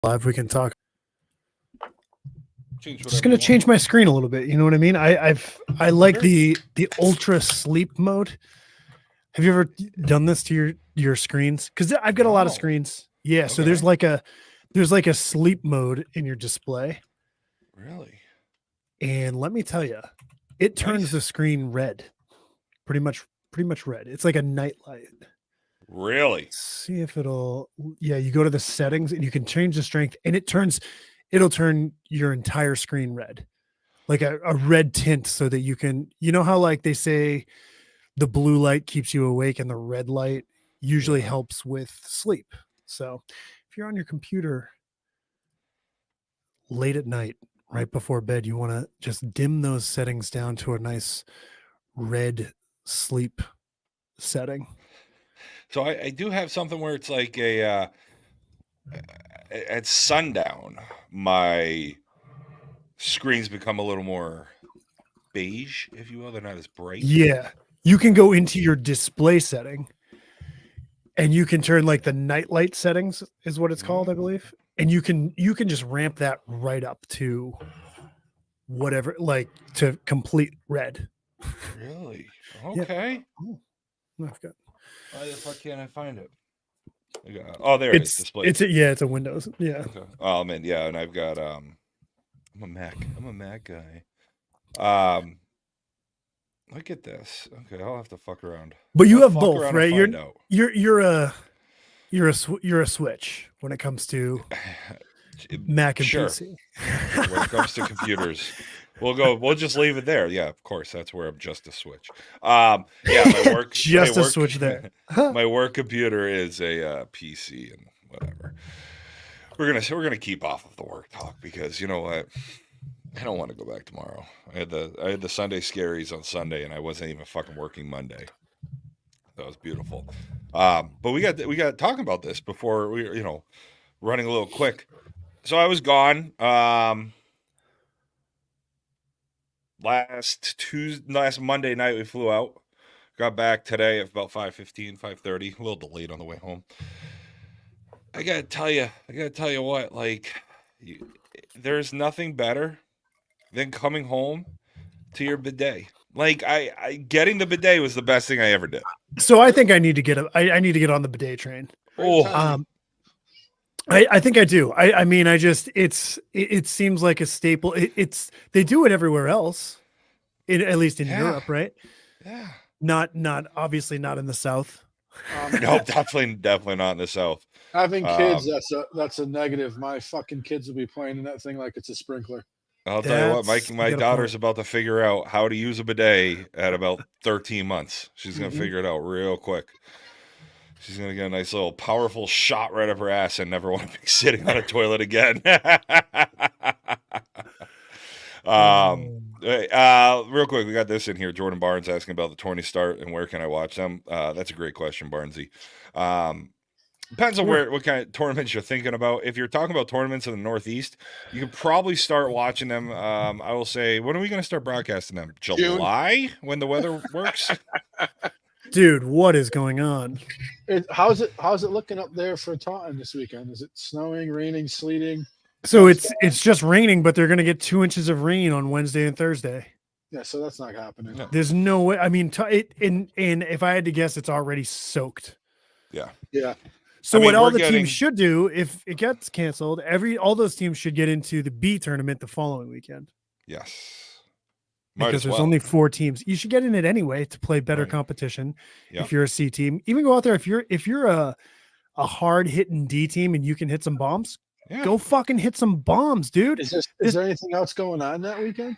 live, we can talk. Just gonna change my screen a little bit. You know what I mean? I like the ultra sleep mode. Have you ever done this to your screens? Because I've got a lot of screens. Yeah. So there's like a sleep mode in your display. Really? And let me tell you, it turns the screen red. Pretty much red. It's like a night light. Really? Let's see if you go to the settings and you can change the strength and it'll turn your entire screen red. Like a red tint so that you can, you know how like they say the blue light keeps you awake and the red light usually helps with sleep. So if you're on your computer late at night, right before bed, you want to just dim those settings down to a nice red sleep setting. So I do have something where it's like at sundown, my screens become a little more beige, if you will. They're not as bright. Yeah. You can go into your display setting and you can turn like the night light settings is what it's called, I believe. And you can just ramp that right up to whatever, like to complete red. Really? Okay. Yeah. I've got. Why the fuck can't I find it? Oh, there it is. Display. It's a Windows. Yeah. Okay. Oh man, yeah, and I've got I'm a Mac guy. Look at this. Okay, I'll have to fuck around. But you have both, right? You're a switch when it comes to Mac and PC. When it comes to computers. We'll just leave it there. Yeah, of course. That's where I'm just a switch. My work switch there. My work computer is a PC and whatever. We're gonna keep off of the work talk because you know what? I don't want to go back tomorrow. I had the Sunday scaries on Sunday and I wasn't even fucking working Monday. That was beautiful. But we got talking about this before we running a little quick. So I was gone. Last Monday night we flew out. Got back today at about 5:15, 5:30. A little delayed on the way home. I gotta tell you what, like, there's nothing better than coming home to your bidet. Like, I getting the bidet was the best thing I ever did. So I think I need to get I need to get on the bidet train. I think I do. I mean, it seems like a staple. They do it everywhere else, at least in Europe, right? Yeah. Not obviously not in the South. No, definitely not in the South. Having kids, that's a negative. My fucking kids will be playing in that thing like it's a sprinkler. I'll tell you what, my daughter's about to figure out how to use a bidet at about 13 months. She's gonna figure it out real quick. She's going to get a nice little powerful shot right up her ass and never want to be sitting on a toilet again. Real quick, we got this in here. Jordan Barnes asking about the tourney start and where can I watch them? That's a great question, Barnesy. Depends on what kind of tournaments you're thinking about. If you're talking about tournaments in the Northeast, you can probably start watching them. I will say, when are we going to start broadcasting them? July, when the weather works? Dude, what is going on? How's it looking up there for Taunton this weekend? Is it snowing, raining, sleeting? So it's just raining, but they're going to get 2 inches of rain on Wednesday and Thursday. Yeah, so that's not happening. No. There's no way. I mean, and if I had to guess, it's already soaked. Yeah. Yeah. So what all the teams should do, if it gets canceled, all those teams should get into the B tournament the following weekend. Yes. Because there's only 4 teams. You should get in it anyway to play better competition. Yep. If you're a C team, even go out there. If you're a hard hitting D team and you can hit some bombs, go fucking hit some bombs, dude. Is there anything else going on that weekend?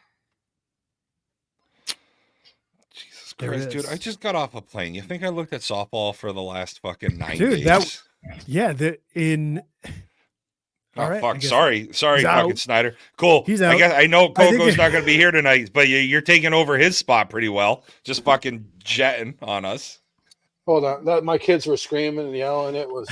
Jesus Christ, dude! I just got off a plane. You think I looked at softball for the last fucking 9 days? All right, fuck. Sorry, fucking Snyder. Cool. He's out. I guess I know Coco's not going to be here tonight, but you're taking over his spot pretty well. Just fucking jetting on us. Hold on. My kids were screaming and yelling. It was.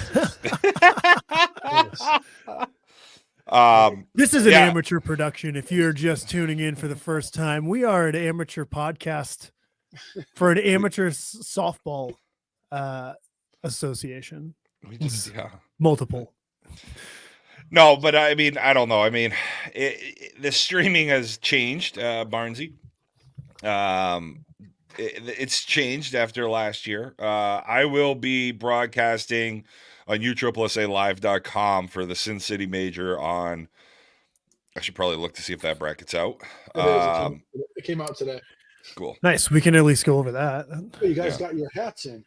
This is an amateur production. If you're just tuning in for the first time, we are an amateur podcast for an amateur softball association. We just multiple. No, but I mean, I don't know. I mean, the streaming has changed, Barnesy. It's changed after last year. I will be broadcasting on USSALive.com for the Sin City Major on. I should probably look to see if that bracket's out. It came out today. Cool. Nice. We can at least go over that. Oh, you guys got your hats in.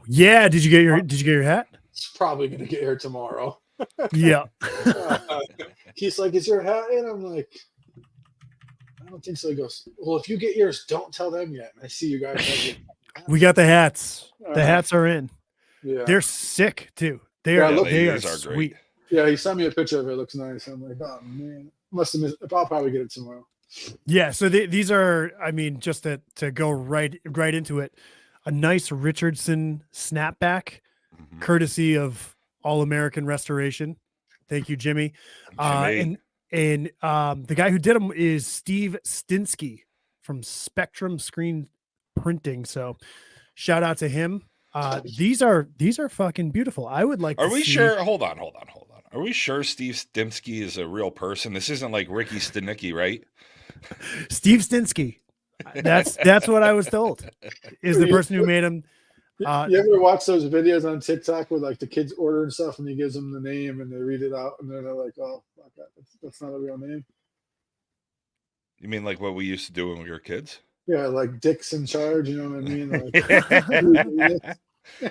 Yeah. Did you get your hat? It's probably gonna get here tomorrow. Yeah. He's like, "Is your hat in?" I'm like, "I don't think so." He goes, "Well, if you get yours, don't tell them yet." And I see you guys have your We got the hats. The hats are in. Yeah. They're sick too. They Yeah, are. look, They are these are sweet. great. Yeah, he sent me a picture of it. It looks nice. I'm like, "Oh man, must have missed." I'll probably get it tomorrow. Yeah. So these are. I mean, just to go right into it, a nice Richardson snapback, Mhm. courtesy of All American Restoration. Thank you, Jimmy. Jimmy. And the guy who did them is Steve Stinsky from Spectrum Screen Printing. So shout out to him. These are fucking beautiful. I would like Are to we see- sure? Hold on. Are we sure Steve Stimsky is a real person? This isn't like Ricky Stanicki, right? Steve Stinsky. That's what I was told. Is the person who made him. You ever watch those videos on TikTok where like the kids ordering stuff and he gives them the name and they read it out and then they're like, "Oh, fuck that. That's not a real name." You mean like what we used to do when we were kids? Yeah, like Dick's in charge. You know what I mean? Like,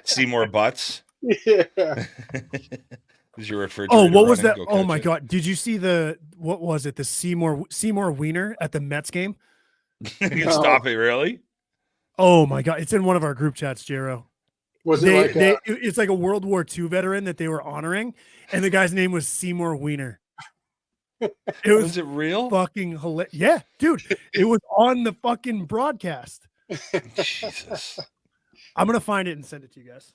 Seymour Butts. yeah. Is your refrigerator? Oh, what was running? that? Go Oh catch my it. god! Did you see what was it? The Seymour Wiener at the Mets game? You No. stop it, really? Oh my god! It's in one of our group chats, JRo. Was it like It's like a World War II veteran that they were honoring, and the guy's name was Seymour Wiener. It was Was it real? fucking hilarious. Yeah, dude, it was on the fucking broadcast. Jesus. I'm gonna find it and send it to you guys.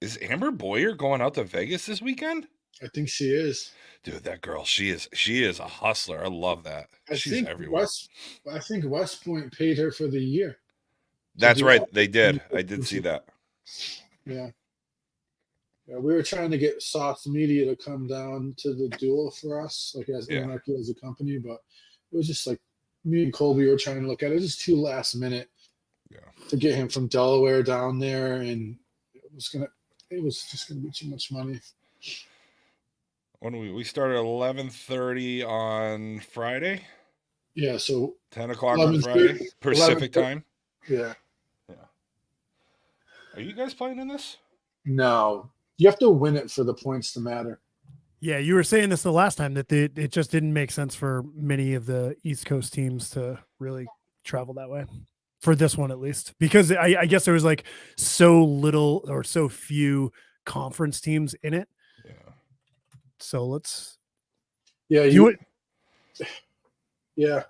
Is Amber Boyer going out to Vegas this weekend? I think she is. Dude, that girl, she is a hustler. I love that. She's everywhere. I think West Point paid her for the year. That's do right. that. They did. I did see that. Yeah. Yeah, we were trying to get Soft Media to come down to the duel for us, like as Anarchy as a company, but it was just like me and Colby were trying to look at it. It was just too last minute to get him from Delaware down there, and it was just gonna be too much money. When we started at 11:30 on Friday, Yeah, so 10 o'clock on Friday, Pacific time. Yeah. Are you guys playing in this? No. You have to win it for the points to matter. Yeah, you were saying this the last time that it just didn't make sense for many of the East Coast teams to really travel that way. For this one, at least, because I guess there was like so little or so few conference teams in it. Yeah. So let's. Yeah, yeah.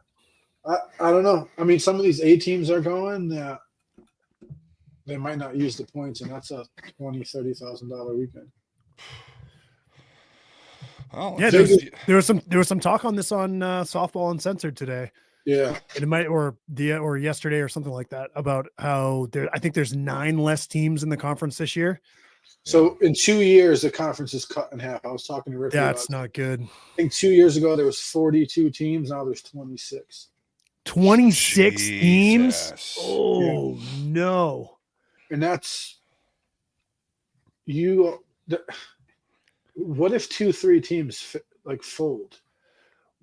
I don't know. I mean, some of these A teams are going. They might not use the points, and that's a $20,000-$30,000 weekend. Oh yeah, there was some talk on this on Softball Uncensored today. Yeah, and it might or yesterday or something like that about how I think there's 9 less teams in the conference this year. So in 2 years, the conference is cut in half. I was talking to Rick. That's not good. I think 2 years ago there was 42 teams. Now there's 26. 26 teams? Jesus. Oh no! And that's you. What if 2-3 teams like fold?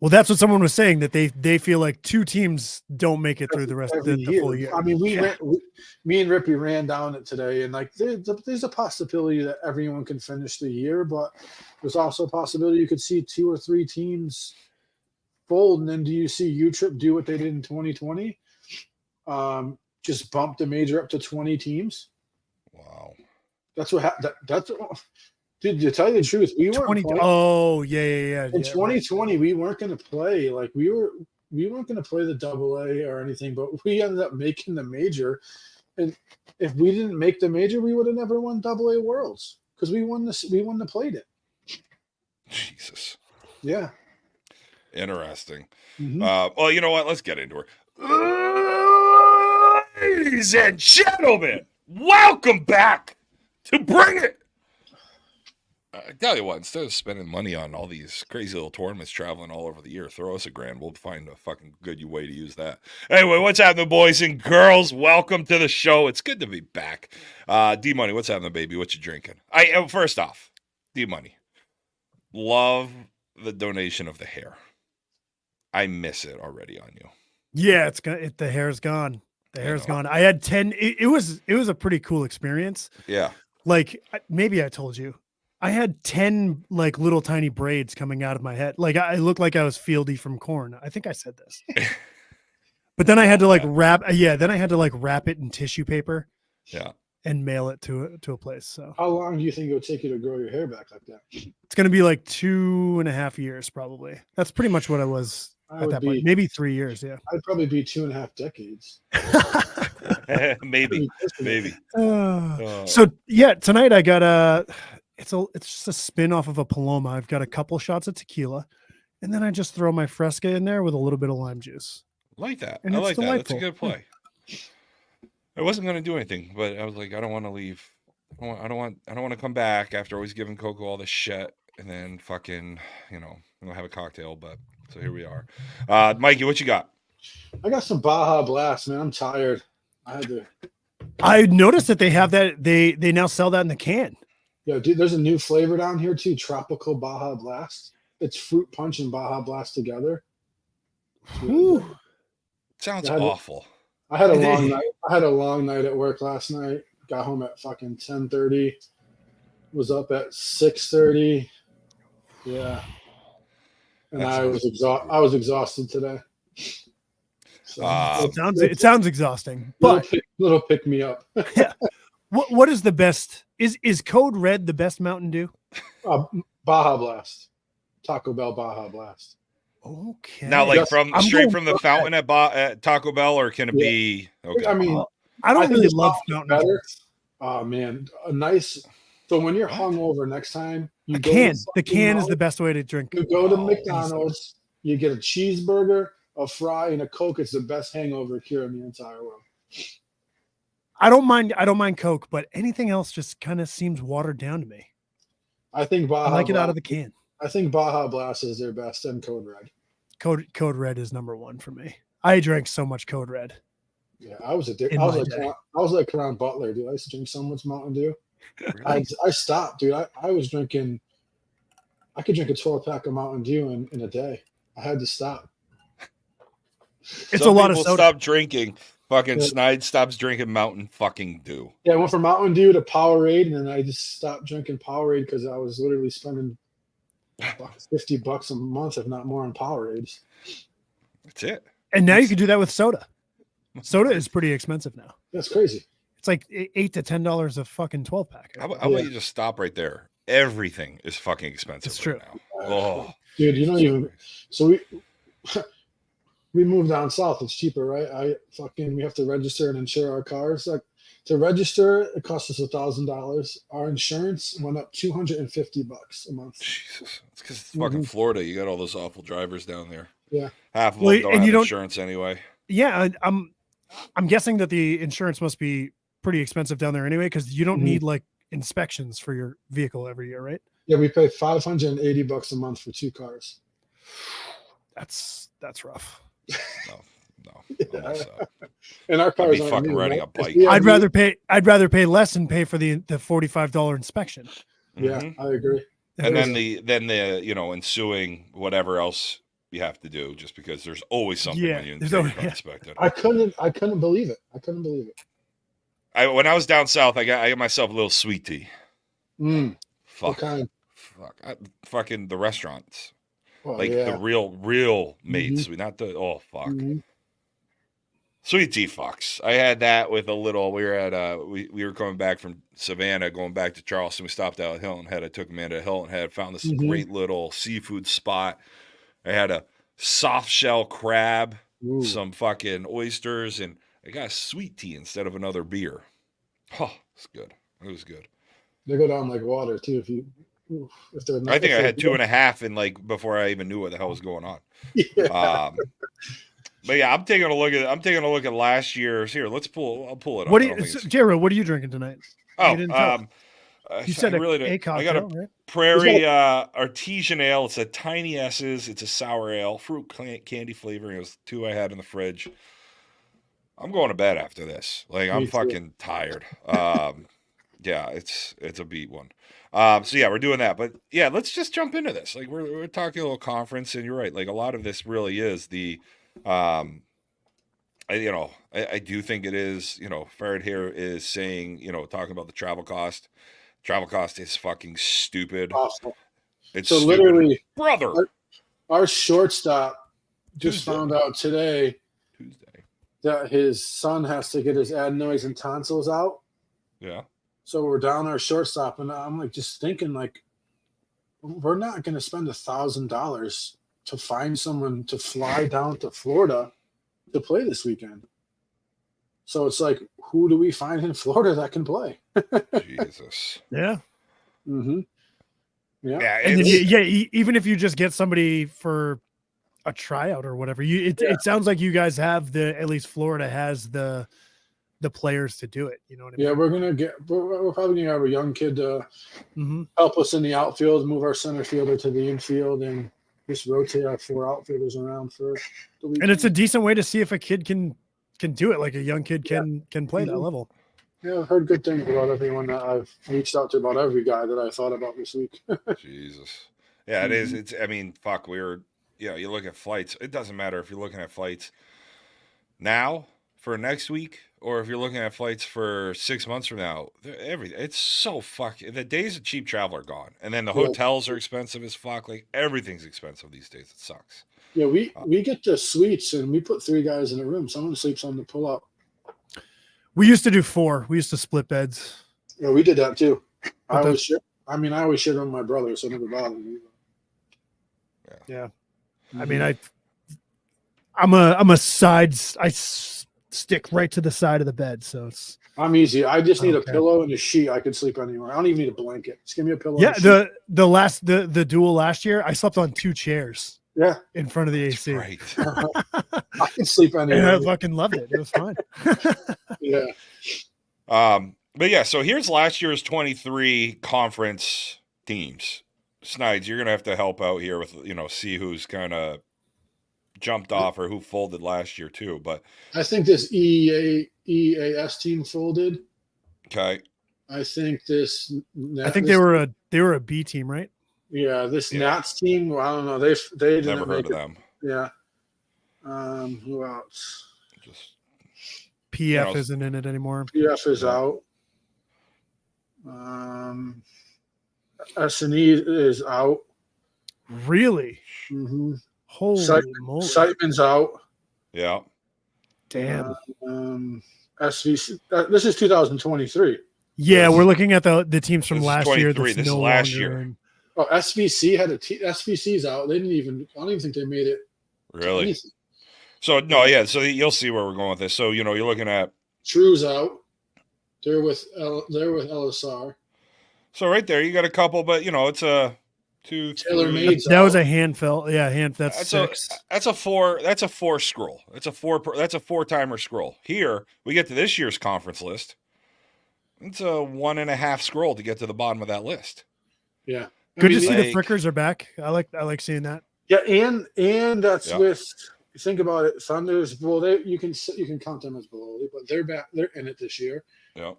Well, that's what someone was saying, that they feel like 2 teams don't make it through the rest of the full year. I mean, me and Rippy ran down it today, and like there's a possibility that everyone can finish the year, but there's also a possibility you could see 2 or 3 teams fold, and then do you see U-Trip do what they did in 2020? Just bump the major up to 20 teams. Wow. That's what that's. Dude, to tell you the truth, we weren't 20. playing. Oh yeah. In 2020, we weren't going to play. Like we weren't going to play the AA or anything, but we ended up making the major. And if we didn't make the major, we would have never won AA Worlds because we won this. We wouldn't have played it. Jesus. Yeah. Interesting. Mm-hmm. Well, you know what? Let's get into her. Ladies and gentlemen, welcome back to Bring It. I tell you what, instead of spending money on all these crazy little tournaments traveling all over the year, throw us $1,000. We'll find a fucking good way to use that. Anyway, what's happening, boys and girls? Welcome to the show. It's good to be back. D Money, what's happening, baby? What you drinking? First off, D Money, love the donation of the hair. I miss it already on you. Yeah, the hair's gone. The hair's gone. I had 10. It was a pretty cool experience. Yeah. Like maybe I told you, I had 10 like little tiny braids coming out of my head. Like I looked like I was Fieldy from Corn. I think I said this. But then I had to like wrap. Then I had to like wrap it in tissue paper. Yeah. And mail it to a place. So how long do you think it would take you to grow your hair back like that? It's going to be like 2.5 years, probably. That's pretty much what I was at that point. Maybe 3 years. Yeah. I'd probably be 2.5 decades. maybe. So yeah, tonight I got it's just a spin off of a Paloma. I've got a couple shots of tequila, and then I just throw my Fresca in there with a little bit of lime juice. Like that. And I like delightful. that. That's a good play. I wasn't going to do anything, but I was like, I don't want to leave. I don't want to come back after always giving Coco all this shit and then fucking, I'm gonna have a cocktail. But so here we are. Mikey, what you got? I got some Baja Blast, man. I'm tired. I noticed that they have that. They now sell that in the can. Yeah, dude. There's a new flavor down here too. Tropical Baja Blast. It's fruit punch and Baja Blast together. Sounds awful. I had a long night. I had a long night at work last night. Got home at fucking 10:30. Was up at 6:30. Yeah. And I was exhausted today. So, it sounds exhausting, but little pick me up. Yeah. What is the best? Is Code Red the best Mountain Dew? Baja Blast. Taco Bell Baja Blast. Okay. Now, like straight from the fountain at Taco Bell, or can it be? Okay. I mean, I don't really love fountain drinks. Oh man, a nice. So when you're hungover next time, the can is the best way to drink. You go to McDonald's, you get a cheeseburger, a fry, and a Coke. It's the best hangover cure in the entire world. I don't mind Coke, but anything else just kind of seems watered down to me. I think Baja. I like it out of the can. I think Baja Blast is their best, and Code Red. Code Red is number one for me. I drank so much Code Red. Yeah, I was addicted. I was like Ron Butler, dude. I used to drink so much Mountain Dew. Really? I stopped, dude. I was drinking. I could drink a 12-pack of Mountain Dew in a day. I had to stop. It's a lot of soda. Stop drinking. Fucking Snide stops drinking Mountain fucking Dew. Yeah, I went from Mountain Dew to Powerade, and then I just stopped drinking Powerade because I was literally spending $50 a month, if not more, on Powerades. That's it. And now you can do that with soda. Soda is pretty expensive now. That's crazy. It's like $8 to $10 a fucking 12-pack. How about you just stop right there? Everything is fucking expensive. It's true. Now. Oh, dude, you don't even. So we moved down south. It's cheaper, right? We have to register and insure our cars. Like to register, it costs us $1,000. Our insurance went up $250 a month. Jesus, it's because it's fucking Florida. You got all those awful drivers down there. Yeah, half of them don't have insurance anyway. Yeah, I'm guessing that the insurance must be pretty expensive down there anyway, because you don't need like inspections for your vehicle every year, right? Yeah, we pay $580 a month for 2 cars. That's rough. No. And our cars I'd be fucking riding a bike. I'd rather pay less and pay for the $45 inspection. Yeah, I agree. And then the ensuing whatever else you have to do, just because there's always something when you inspect it. I couldn't believe it. When I was down south, I got myself a little sweet tea. What kind? Fucking the restaurants. The real mates. Not the sweet tea fucks. I had that with a little. We were at we were coming back from Savannah, going back to Charleston. We stopped out at Hilton Head. I took Amanda to Hilton Head. Found this great little seafood spot. I had a soft shell crab, some fucking oysters, and I got a sweet tea instead of another beer. Oh, it's good. It was good. They go down like water too. I think I had 2.5 in before I even knew what the hell was going on. Yeah. But yeah, I'm taking a look at last year's. Here, I'll pull it up. JRo, what are you drinking tonight? You said I really a don't. I got cocktail, a right? Prairie artesian ale. It's a tiny S's. It's a sour ale, fruit candy flavoring. It was 2 I had in the fridge. I'm going to bed after this. Like I'm Me too. fucking tired. Yeah, it's a beat one. So yeah, we're doing that. But yeah, let's just jump into this. Like we're talking a little conference, and you're right. Like a lot of this really is the, I do think it is. Farrad here is saying, talking about the travel cost. Travel cost is fucking stupid. Awful. It's So stupid. literally, Brother. our shortstop just Tuesday. found out today Tuesday. that his son has to get his adenoids and tonsils out. Yeah. So we're down our shortstop, and I'm like just thinking like, we're not going to spend $1,000 to find someone to fly down to Florida to play this weekend. So it's like, who do we find in Florida that can play? Jesus. Yeah. Mm-hmm. Yeah. Yeah. And then, even if you just get somebody for a tryout or whatever, it sounds like you guys have at least Florida has the players to do it. You know what I mean? Yeah, we're probably gonna have a young kid to Mm-hmm. help us in the outfield, move our center fielder to the infield, and just rotate our 4 outfielders around for the weekend. And it's a decent way to see if a kid can do it. Like a young kid can play that level. Yeah, I've heard good things about everyone that I've reached out to, about every guy that I thought about this week. Jesus. Yeah, it is. It's. I mean, fuck. You look at flights. It doesn't matter if you're looking at flights now for next week, or if you're looking at flights for 6 months from now. It's so fucking. The days of cheap travel are gone, and then the hotels are expensive as fuck. Like everything's expensive these days. It sucks. Yeah, we get the suites, and we put 3 guys in a room. Someone sleeps on the pull-up. We used to do 4. We used to split beds. Yeah, we did that too. I But always shared with my brother, so it never bothered me. Yeah. I mean, I'm a side. I stick right to the side of the bed, so it's. I'm easy. I just need a Okay. pillow and a sheet. I could sleep anywhere. I don't even need a blanket. Just give me a pillow. Yeah, and a sheet. the duel last year, I slept on 2 chairs Yeah, in front of the AC. Right. I can sleep And anywhere. I fucking loved it. It was fine. Yeah. But yeah, so here's last year's 23 conference teams. Snides, you're gonna have to help out here with see who's kind of jumped off or who folded last year too. But I think this EAS team folded. okay, I think this. I think they were a B team, right? Yeah, this Nats team. Well, I don't know. They didn't never heard make of it. them. Yeah. Who else? Just PF isn't in it anymore. PF is out. S&E is out. Really? Mm-hmm. Holy moly! Siteman's out. yeah. Damn. SVC. This is 2023. Yeah, we're looking at the teams from This is last year. 23. That's This no is last longer year. in. Oh, SVC had SVC's out. They didn't even. I don't even think they made it. Really? Anything. So no, yeah. So you'll see where we're going with this. So you're looking at. True's out. They're with LSR. So right there, you got a couple, but it's a 2, Taylor 3. Made's That was out. a handful. Yeah, that's 6. That's a 4. That's a 4 scroll. That's a 4-timer scroll. Here we get to this year's conference list. It's a 1.5 scroll to get to the bottom of that list. Yeah. Good to see like- the Frickers are back. I like seeing that. Yeah, and that's Yeah. with. Think about it. Thunder's. Well, you can count them as below, but they're back. They're in it this year. Yeah.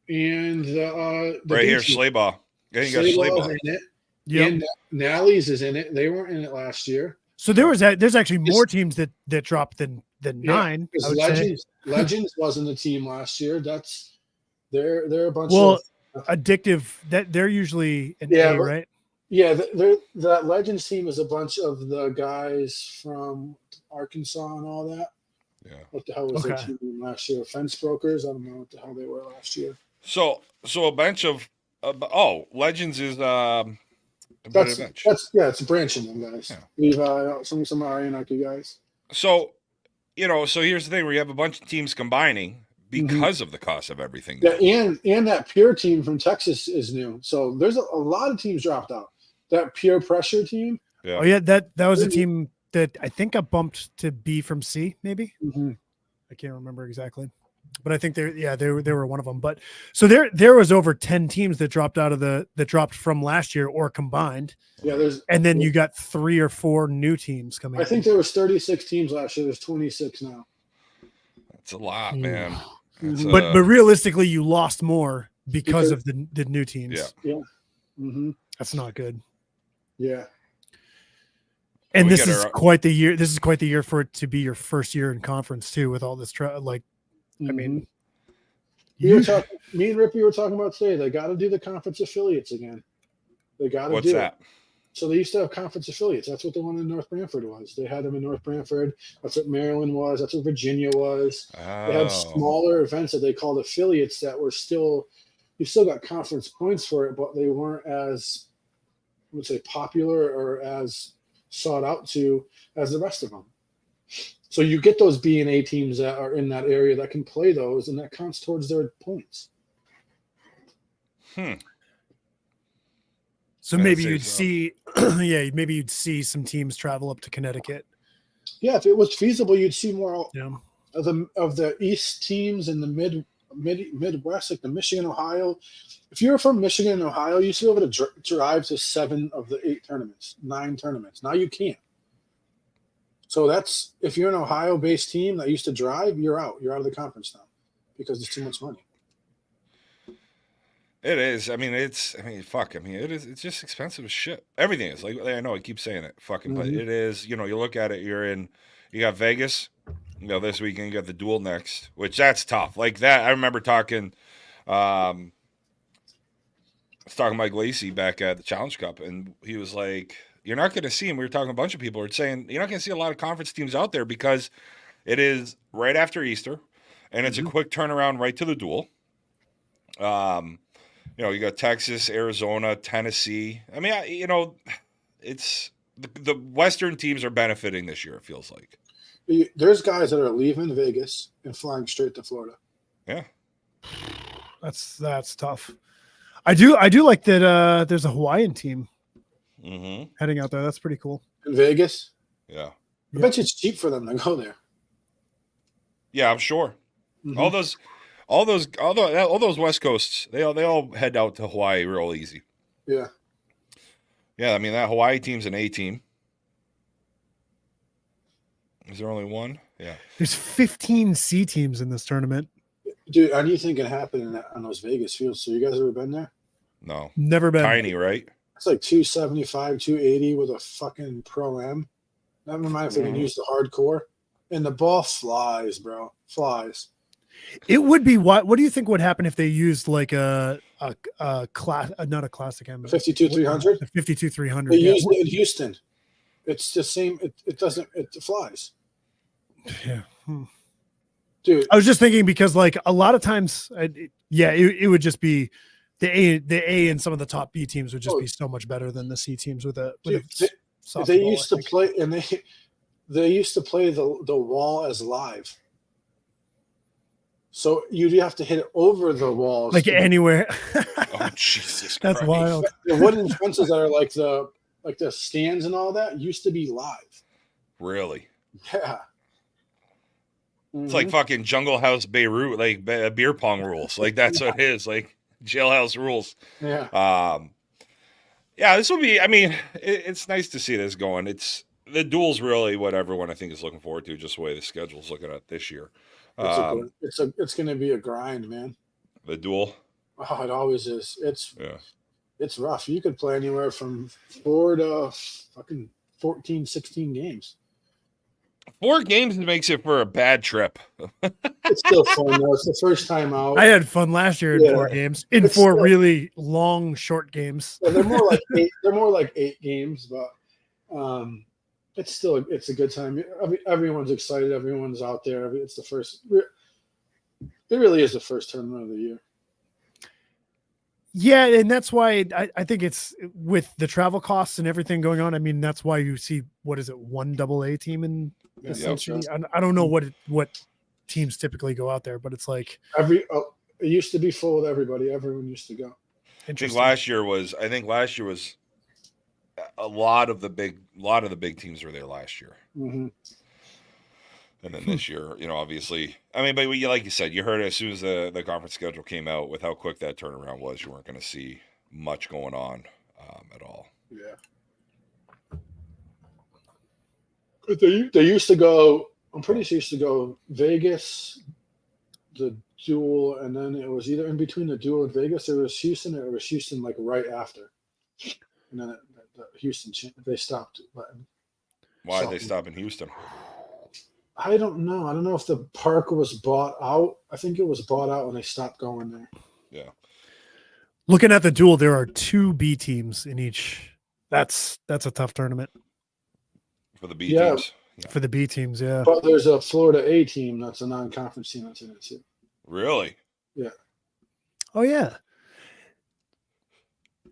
And the Right here, Beach- Slaybaugh. Yeah, you got Slayball's Slaybaugh. in it. Yeah. And Nally's is in it. They weren't in it last year. So there's actually more teams that dropped than 9. I Because would say. Legends wasn't a team last year. They're a bunch Well, of Addictive. That they're usually an Yeah, A, but- right? yeah. That Legends team is a bunch of the guys from Arkansas and all that. Yeah. What the hell was their Okay. team last year? Fence brokers. I don't know what the hell they were last year. So a bunch of Legends is a That's bench. it's branching them guys. Yeah. Levi, some Aranaki guys. So so here's the thing: where you have a bunch of teams combining because of the cost of everything. Yeah, and that Pure team from Texas is new. So there's a lot of teams dropped out. That Pure Pressure team. Yeah. Oh yeah, that was a team that I think got bumped to B from C, maybe. Mm-hmm. I can't remember exactly. but I think they were one of them. But so there was over 10 teams that dropped from last year or combined. Yeah, and then you got 3 or 4 new teams coming. I think there was 36 teams last year. There's 26 now. That's a lot, man. But realistically, you lost more because of the new teams. Yeah. Mm-hmm. That's not good. Yeah. And this is quite the year. This is quite the year for it to be your first year in conference too, with all this I mean, me and Rippy were talking about today. They got to do the conference affiliates again. They got to do what's that? So they used to have conference affiliates. That's what the one in North Branford was. They had them in North Branford. That's what Maryland was. That's what Virginia was. Oh. They had smaller events that they called affiliates that were still, you still got conference points for it, but they weren't as, I would say, popular or as sought out to as the rest of them. So you get those B and A teams that are in that area that can play those, and that counts towards their points. So maybe you'd see, maybe you'd see some teams travel up to Connecticut. Yeah, if it was feasible, you'd see more of the East teams and the Midwest, like the Michigan, Ohio. If you're from Michigan and Ohio, you used to be able to drive to 7 of the 8 tournaments, 9 tournaments. Now you can't. So that's, if you're an Ohio-based team that used to drive, you're out. You're out of the conference now because it's too much money. It is. I mean, fuck. I mean, it is. It's just expensive as shit. Everything is. Like, I know I keep saying it, fucking, but it is. You know, you look at it. You got Vegas. You know, this weekend you got the duel next, which that's tough. Like that, I remember talking. I was talking to Mike Lacey back at the Challenge Cup, and he was like, "You're not going to see him." We were talking to a bunch of people who were saying you're not going to see a lot of conference teams out there because it is right after Easter, and it's a quick turnaround right to the duel. You know, you got Texas, Arizona, Tennessee. I mean, it's the Western teams are benefiting this year. It feels like there's guys that are leaving Vegas and flying straight to Florida. Yeah, that's tough. I do like that. There's a Hawaiian team heading out there. That's pretty cool. In Vegas. Yeah, I bet you it's cheap for them to go there. Yeah, I'm sure. All those West Coasts, they all head out to Hawaii real easy. Yeah. Yeah, I mean that Hawaii team's an A team. Is there only one? Yeah. There's 15 C teams in this tournament. Dude, how do you think it happened on those Vegas fields? So you guys ever been there? No. Never been. Tiny, right? It's like 275, 280 with a fucking Pro-Am. Never mind if they can use the hardcore. And the ball flies, bro. Flies. It would be what do you think would happen if they used like a class, not a classic M, 52-300? A 52-300. They used it in Houston. It's the same. It flies. Yeah. Dude, I was just thinking because like a lot of times, it would just be the A and some of the top B teams would just be so much better than the C teams with a softball. They used to play, and they used to play the wall as live. So you'd have to hit it over the walls, like anywhere. Oh Jesus! That's Christ. wild. The wooden fences that are like the stands and all that used to be live. Really? Yeah. It's like fucking Jungle House Beirut, like beer pong rules. Like that's what it is. Like jailhouse rules. Yeah. Yeah. This will be. I mean, it's nice to see this going. It's the duel's really what everyone I think is looking forward to. Just the way the schedule's looking at this year. It's going to be a grind, man. The duel. Oh, it always is. It's rough. You could play anywhere from 4 to fucking 14, 16 games. 4 games makes it for a bad trip. It's still fun though. It's the first time out. I had fun last year in 4 games. In 4 really long, short games. Yeah, they're more like 8. They're more like 8 games, but it's a good time. Everyone's excited. Everyone's out there. It's the first. It really is the first tournament of the year. Yeah, and that's why I think it's with the travel costs and everything going on. I mean, that's why you see one AA team in the Century. I don't know what teams typically go out there, but it's like it used to be full with everybody. Everyone used to go. I think last year was a lot of the big teams were there last year. Mm-hmm. And then this year, obviously, I mean, but like you said, you heard it as soon as the conference schedule came out with how quick that turnaround was. You weren't going to see much going on at all. Yeah. But they used to go. I'm pretty sure used to go Vegas, the duel, and then it was either in between the duel and Vegas. It was Houston, or it was Houston like right after. And then Houston, they stopped. Why did they stop in Houston? I don't know. I don't know if the park was bought out. I think it was bought out and they stopped going there. Yeah. Looking at the duel, there are 2 B teams in each. That's a tough tournament For the B teams. Yeah. For the B teams, yeah. But there's a Florida A team that's a non-conference team that's in it too. Really? Yeah. Oh yeah.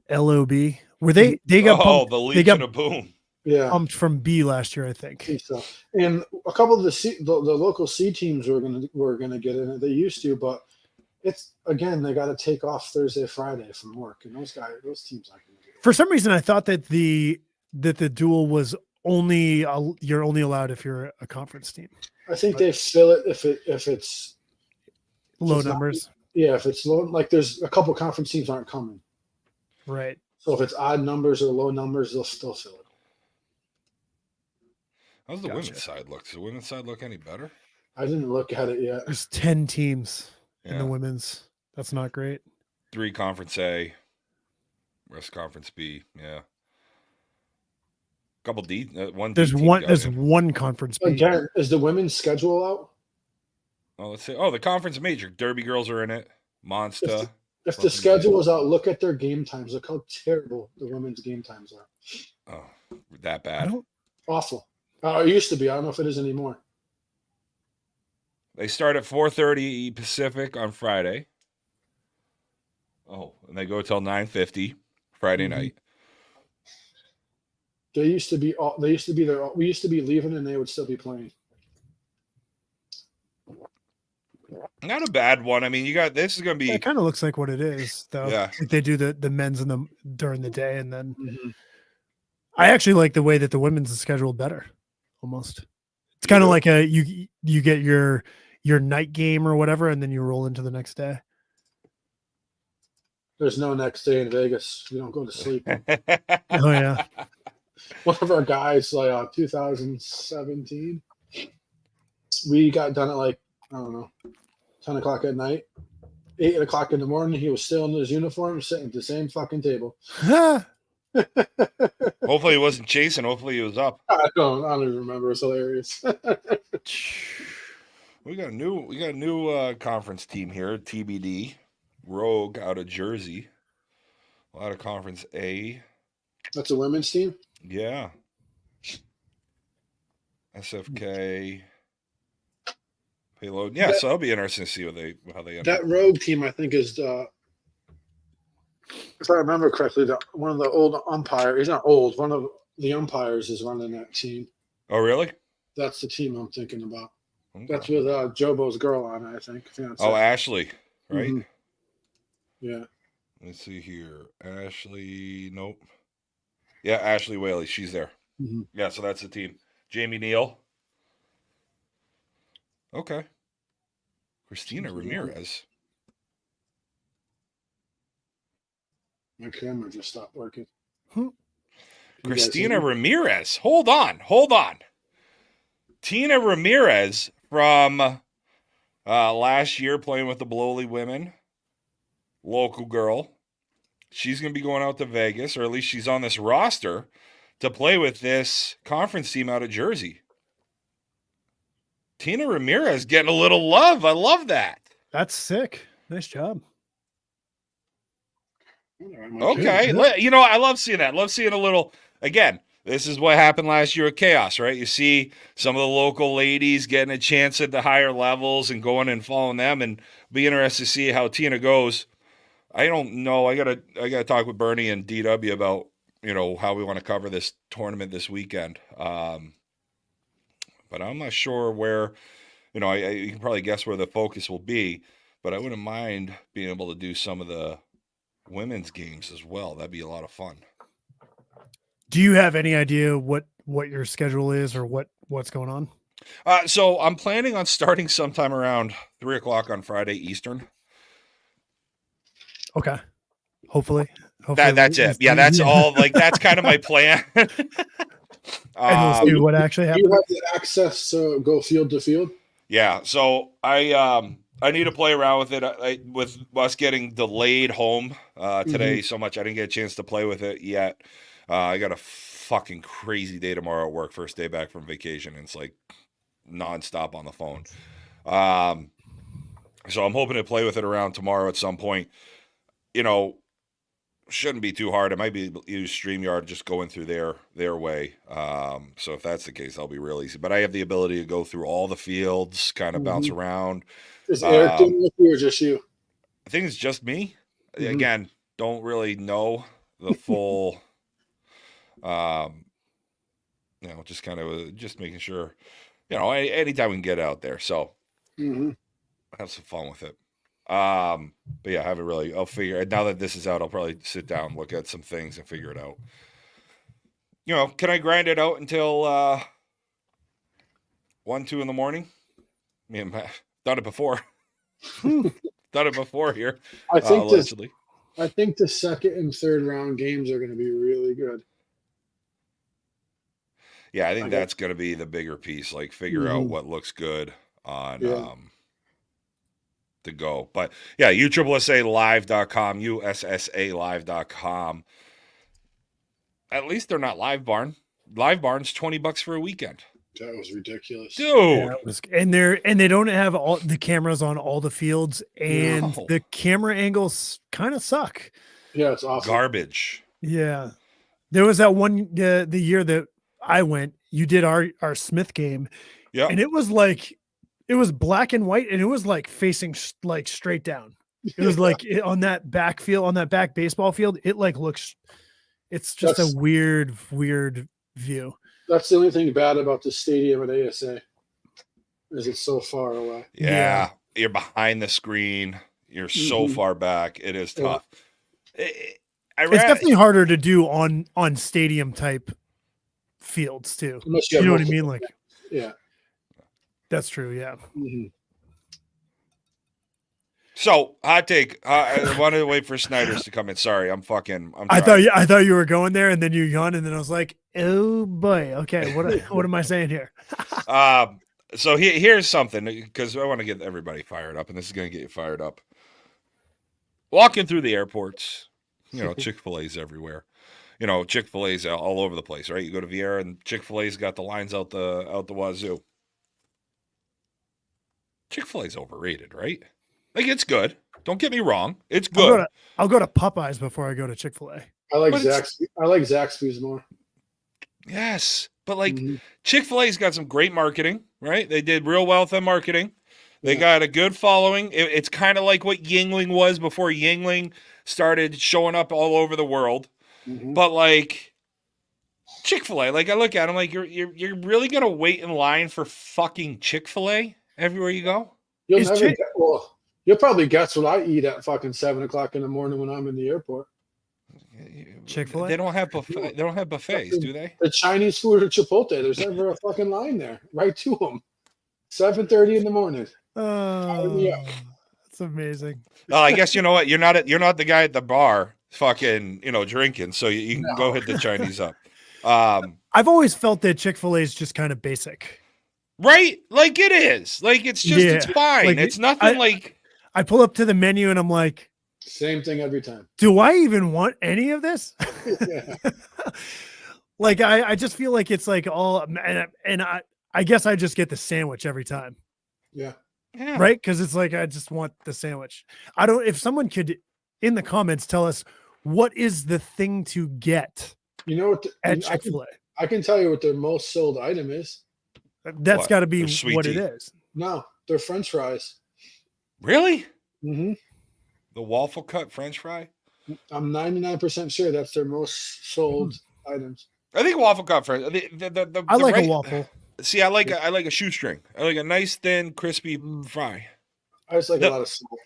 LOB. Were they got bumped, the Legion of Boom. Yeah. Bumped from B last year, I think. So. And a couple of the local C teams were gonna get in it. They used to, but it's again they got to take off Thursday, Friday from work, and those teams aren't gonna do it. For some reason, I thought that the duel was you're only allowed if you're a conference team. I think they fill it if it's low numbers. If it's low, like there's a couple conference teams aren't coming. Right. So if it's odd numbers or low numbers, they'll still fill it. How's the women's side look? Does the women's side look any better? I didn't look at it yet. There's 10 teams in the women's. That's not great. 3 conference A, rest conference B. Yeah. Couple D. One. There's one conference B. Again, is the women's schedule out? Oh, let's see. Oh, the conference major. Derby girls are in it. Monster. If the schedule is out, look at their game times. Look how terrible the women's game times are. Oh, that bad. Awful. It used to be. I don't know if it is anymore. They start at 4:30 Pacific on Friday. Oh, and they go till 9:50 Friday night. They used to be. They used to be there. We used to be leaving, and they would still be playing. Not a bad one. I mean, this is going to be. It kind of looks like what it is, though. Yeah. Like they do the men's and during the day, and then I actually like the way that the women's is scheduled better. Almost, it's kind of like you get your night game or whatever, and then you roll into the next day. There's no next day in Vegas. You don't go to sleep. Oh yeah. One of our guys, 2017, we got done at I don't know, 10 o'clock at night. 8 o'clock in the morning, he was still in his uniform, sitting at the same fucking table. Hopefully he wasn't chasing. Hopefully he was up. I don't even remember. It's hilarious. We got a new conference team here, TBD. Rogue out of Jersey. A lot of conference A. That's a women's team? Yeah. SFK. Payload. Yeah, so it'll be interesting to see how they end up. That Rogue team, I think, is if I remember correctly, one of the old umpires. He's not old. One of the umpires is running that team. Oh, really? That's the team I'm thinking about. Okay. That's with Jobo's girl on it, I think. Ashley, right? Mm-hmm. Yeah. Let's see here. Ashley, nope. Yeah, Ashley Whaley. She's there. Mm-hmm. Yeah, so that's the team. Jamie Neal. Okay. Christina Ramirez. My camera just stopped working. Christina Ramirez. Hold on. Tina Ramirez from last year playing with the Blowley women. Local girl. She's going to be going out to Vegas, or at least she's on this roster to play with this conference team out of Jersey. Tina Ramirez getting a little love. I love that. That's sick. Nice job. Okay. I love seeing that. Love seeing a little, again, this is what happened last year at Chaos, right? You see some of the local ladies getting a chance at the higher levels and going and following them, and be interested to see how Tina goes. I don't know. I gotta talk with Bernie and DW about, how we want to cover this tournament this weekend. But I'm not sure where, you can probably guess where the focus will be, but I wouldn't mind being able to do some of the women's games as well. That'd be a lot of fun. Do you have any idea what your schedule is or what's going on? So I'm planning on starting sometime around 3:00 on Friday Eastern. Okay. Hopefully. That's it. Yeah, that's all. Like that's kind of my plan. And we'll see what actually You happens. have the access to go field to field. Yeah, so I need to play around with it. With us getting delayed home today so much, I didn't get a chance to play with it yet. I got a fucking crazy day tomorrow at work. First day back from vacation, and it's like nonstop on the phone. So I'm hoping to play with it around tomorrow at some point. You know, shouldn't be too hard. It might be use StreamYard, just going through their way. So if that's the case, that'll be real easy. But I have the ability to go through all the fields, kind of bounce around. Is Eric doing with you or just you? I think it's just me. Again, don't really know the full. Just kind of just making sure. Anytime we can get out there, so have some fun with it. But yeah, I haven't really. I'll figure now that this is out. I'll probably sit down, look at some things, and figure it out. Can I grind it out until 1, 2 in the morning? I mean, I've done it before. Done it before here. I think the second and third round games are going to be really good. Yeah, I think that's going to be the bigger piece. Like figure out what looks good on to go. But yeah, USSAlive.com, USSAlive.com. At least they're not Live Barn. Live Barn's $20 for a weekend. That was ridiculous, dude. Yeah, and they don't have all the cameras on all the fields, and the camera angles kind of suck. Yeah, it's awesome. Garbage. Yeah, there was that one the year that I went. You did our Smith game, yeah, and it was like it was black and white, and it was like facing like straight down. It was like on that back field, on that back baseball field. It like looks. It's just a weird view. That's the only thing bad about the stadium at ASA, is it's so far away. Yeah. You're behind the screen. You're so far back. It is tough. It's definitely harder to do on stadium type fields too. You know what I mean? Like, yeah, that's true. Yeah. So hot take. I wanted to wait for Snyder's to come in. Sorry, I'm trying. I thought you were going there, and then you yawned, and then I was like, oh boy, okay, what am I saying here? So here's something, because I want to get everybody fired up, and this is going to get you fired up. Walking through the airports, Chick-fil-A's everywhere. Chick-fil-A's all over the place, right? You go to Vieira, and Chick-fil-A's got the lines out the wazoo. Chick-fil-A's overrated, right? Like, it's good. Don't get me wrong. It's good. I'll go to Popeyes before I go to Chick-fil-A. I like Zaxby's more. Yes. But, like, Chick-fil-A's got some great marketing, right? They did real well with their marketing. They got a good following. It's kind of like what Yingling was before Yingling started showing up all over the world. But, like, Chick-fil-A, like, I look at them like, you're really going to wait in line for fucking Chick-fil-A everywhere you go? You'll probably guess what I eat at fucking 7:00 in the morning when I'm in the airport. Chick-fil-A? They don't have buffets, do they? The Chinese food or Chipotle. There's never a fucking line there. Right to them. 7:30 in the morning. Oh, that's amazing. Oh, I guess you know what? You're not the guy at the bar fucking drinking, so you can go hit the Chinese up. I've always felt that Chick-fil-A is just kind of basic. Right? Like it is. Like it's just it's fine. Like, it's nothing like I pull up to the menu and I'm like, same thing every time. Do I even want any of this? Like I just feel like it's like all and I guess I just get the sandwich every time. Yeah. Right? Because it's like I just want the sandwich. If someone could in the comments tell us what is the thing to get at Chick-fil-A. I can tell you what their most sold item is. That's got to be what it is. No, they're French fries. Really? Mm-hmm. The waffle cut French fry? I'm 99% sure that's their most sold items. I think waffle cut French. I like a waffle. See, I like a shoestring. I like a nice, thin, crispy fry. I just like a lot of salt.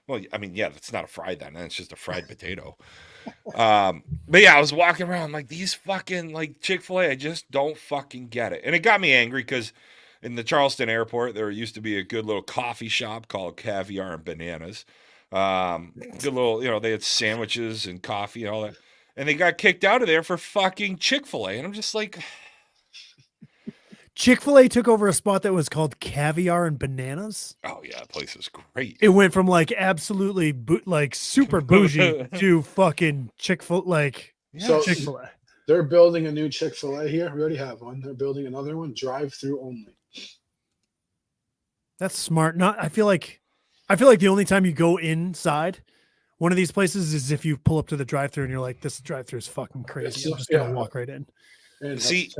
Well, I mean, yeah, it's not a fry then. It's just a fried potato. But yeah, I was walking around like these fucking like Chick-fil-A. I just don't fucking get it, and it got me angry because in the Charleston airport, there used to be a good little coffee shop called Caviar and Bananas. Good little, they had sandwiches and coffee and all that. And they got kicked out of there for fucking Chick-fil-A. And I'm just like, Chick-fil-A took over a spot that was called Caviar and Bananas. oh yeah, that place is great. It went from like absolutely like super bougie to fucking Chick-fil-A. So Chick-fil-A. They're building a new Chick-fil-A here. We already have one. They're building another one, drive-through only. That's smart. I feel like the only time you go inside one of these places is if you pull up to the drive-through and you're like, this drive-through is fucking crazy. I'm just gonna walk right in. And see,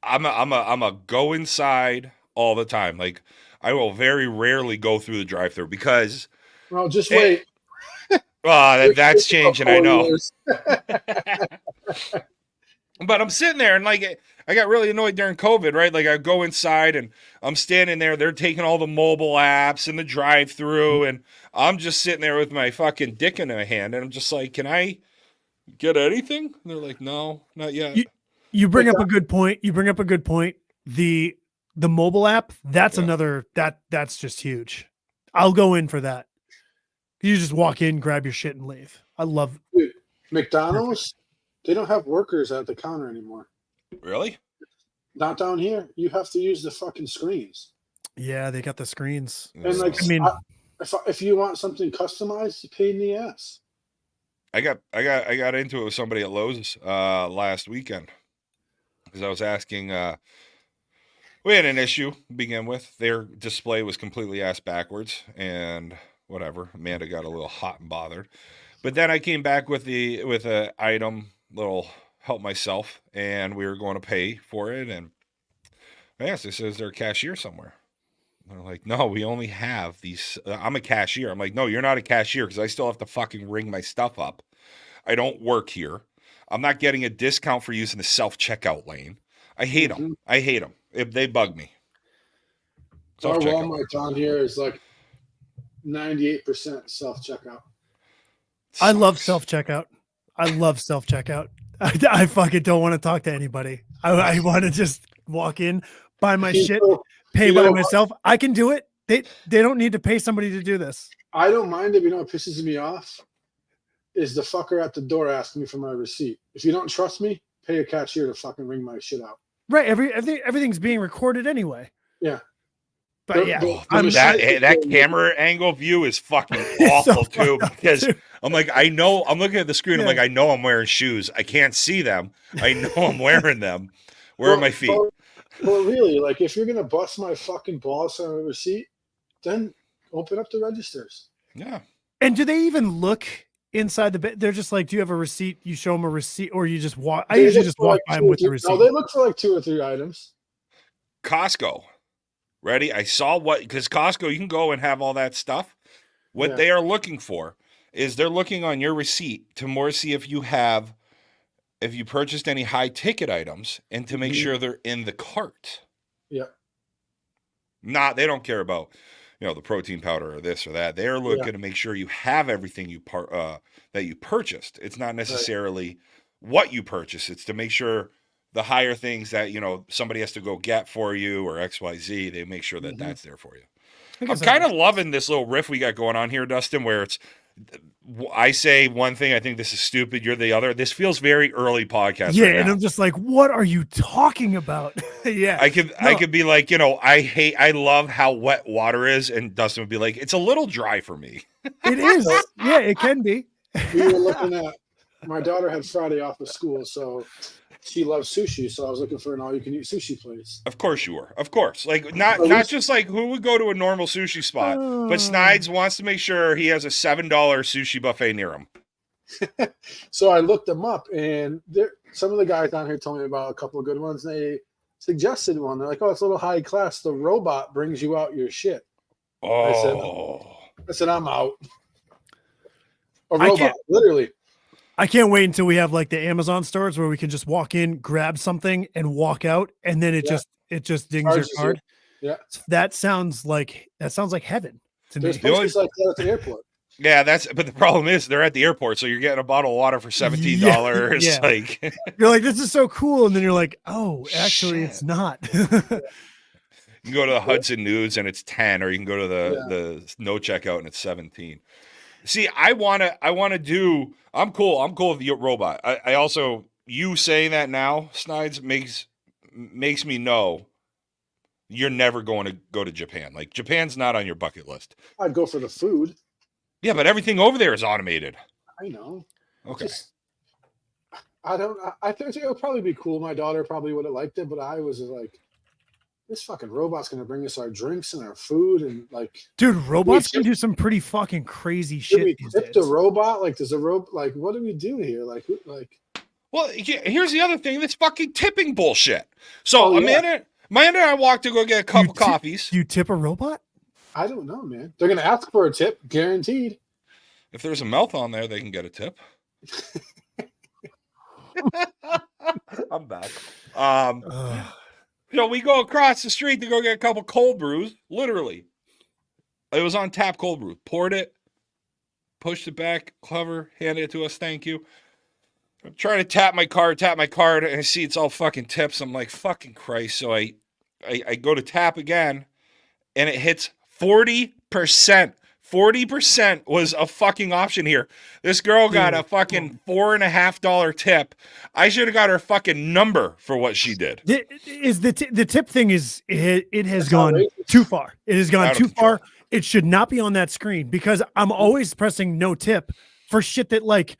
I'm a go inside all the time. Like I will very rarely go through the drive-through because well, just wait. That's changing, I know. But I'm sitting there and like I got really annoyed during COVID, right? Like I go inside and I'm standing there, they're taking all the mobile apps and the drive-through, and I'm just sitting there with my fucking dick in my hand, and I'm just like, can I get anything? And they're like, no, not yet. You bring up a good point. The mobile app, that's another that's just huge. I'll go in for that. You just walk in, grab your shit, and leave. I love Dude, McDonald's. They don't have workers at the counter anymore. Really? Not down here. You have to use the fucking screens. Yeah, they got the screens. And like, I mean, if you want something customized, you pay in the ass. I got into it with somebody at Lowe's last weekend because I was asking. We had an issue to begin with. Their display was completely ass backwards, and whatever. Amanda got a little hot and bothered. But then I came back with a item, little help myself, and we were going to pay for it. And I asked, I said, is there a cashier somewhere? And they're like, no, we only have these. I'm a cashier. I'm like, no, you're not a cashier because I still have to fucking ring my stuff up. I don't work here. I'm not getting a discount for using the self-checkout lane. I hate them. I hate them. They bug me. Our Walmart down here is like 98% self-checkout. I love self-checkout. I fucking don't want to talk to anybody. I want to just walk in, buy my shit, pay by myself. I can do it. They don't need to pay somebody to do this. I don't mind it. What pisses me off is the fucker at the door asking me for my receipt. If you don't trust me, pay a cashier to fucking ring my shit out. Right. Everything's being recorded anyway. Yeah. But that camera angle view is fucking awful too, because I'm like, I'm looking at the screen. Yeah. I'm like, I know I'm wearing shoes. I can't see them. I know I'm wearing them. Where are my feet? Well, really, like if you're going to bust my fucking balls on a receipt, then open up the registers. Yeah. And do they even look inside the bed? They're just like, do you have a receipt? You show them a receipt, or you just walk. I usually just walk by them with the receipt. No, they look for like 2 or 3 items. Costco. Ready? I saw because Costco, you can go and have all that stuff. What they are looking for is they're looking on your receipt to more see if you purchased any high ticket items and to make sure they're in the cart. Yeah. They don't care about, the protein powder or this or that. They're looking to make sure you have everything that you purchased. It's not necessarily what you purchase. It's to make sure the higher things that, somebody has to go get for you or XYZ, they make sure that that's there for you. I'm kind of loving this little riff we got going on here, Dustin, where I say one thing, I think this is stupid, you're the other. This feels very early podcast. Yeah, and I'm just like, what are you talking about? Yeah. I could be like, I love how wet water is, and Dustin would be like, it's a little dry for me. It is. Yeah, it can be. We were looking at, my daughter had Friday off of school, so she loves sushi, so I was looking for an all-you-can-eat sushi place. Of course you were. Of course. Like, not just like who would go to a normal sushi spot, but Snides wants to make sure he has a $7 sushi buffet near him. So I looked them up, and some of the guys down here told me about a couple of good ones. They suggested one. They're like, oh, it's a little high class. The robot brings you out your shit. Oh. I said, I'm out. A robot, literally. I can't wait until we have like the Amazon stores where we can just walk in, grab something, and walk out, and then it just dings your card. Yeah, that sounds like heaven to me. There's places like that at the airport. Yeah, but the problem is they're at the airport, so you're getting a bottle of water for $17. Yeah. Like you're like, this is so cool, and then you're like, oh, actually, it's not. You can go to the Hudson News and it's 10, or you can go to the no checkout and it's 17. See, I'm cool with the robot. I also, you saying that now, Snides, makes me know you're never going to go to Japan. Like, Japan's not on your bucket list. I'd go for the food. Yeah, but everything over there is automated. I know. Okay. I think it would probably be cool. My daughter probably would have liked it, but I was like, this fucking robot's going to bring us our drinks and our food. And like, dude, robots can do some pretty fucking crazy shit. We tip the robot? Like, does a robot, like, what do we do here? Well, here's the other thing that's fucking tipping bullshit. So Amanda and I walked to go get a couple coffees. You tip a robot? I don't know, man. They're going to ask for a tip, guaranteed. If there's a mouth on there, they can get a tip. I'm back. We go across the street to go get a couple cold brews. Literally. It was on tap cold brew. Poured it, pushed it back, clever, handed it to us, thank you. I'm trying to tap my card, and I see it's all fucking tips. I'm like, fucking Christ. So I go to tap again, and it hits 40%. 40% was a fucking option here. This girl got a fucking $4.50 tip. I should have got her fucking number for what she did. The tip thing is it has gone too far. It has gone too far. It should not be on that screen because I'm always pressing no tip for shit that, like,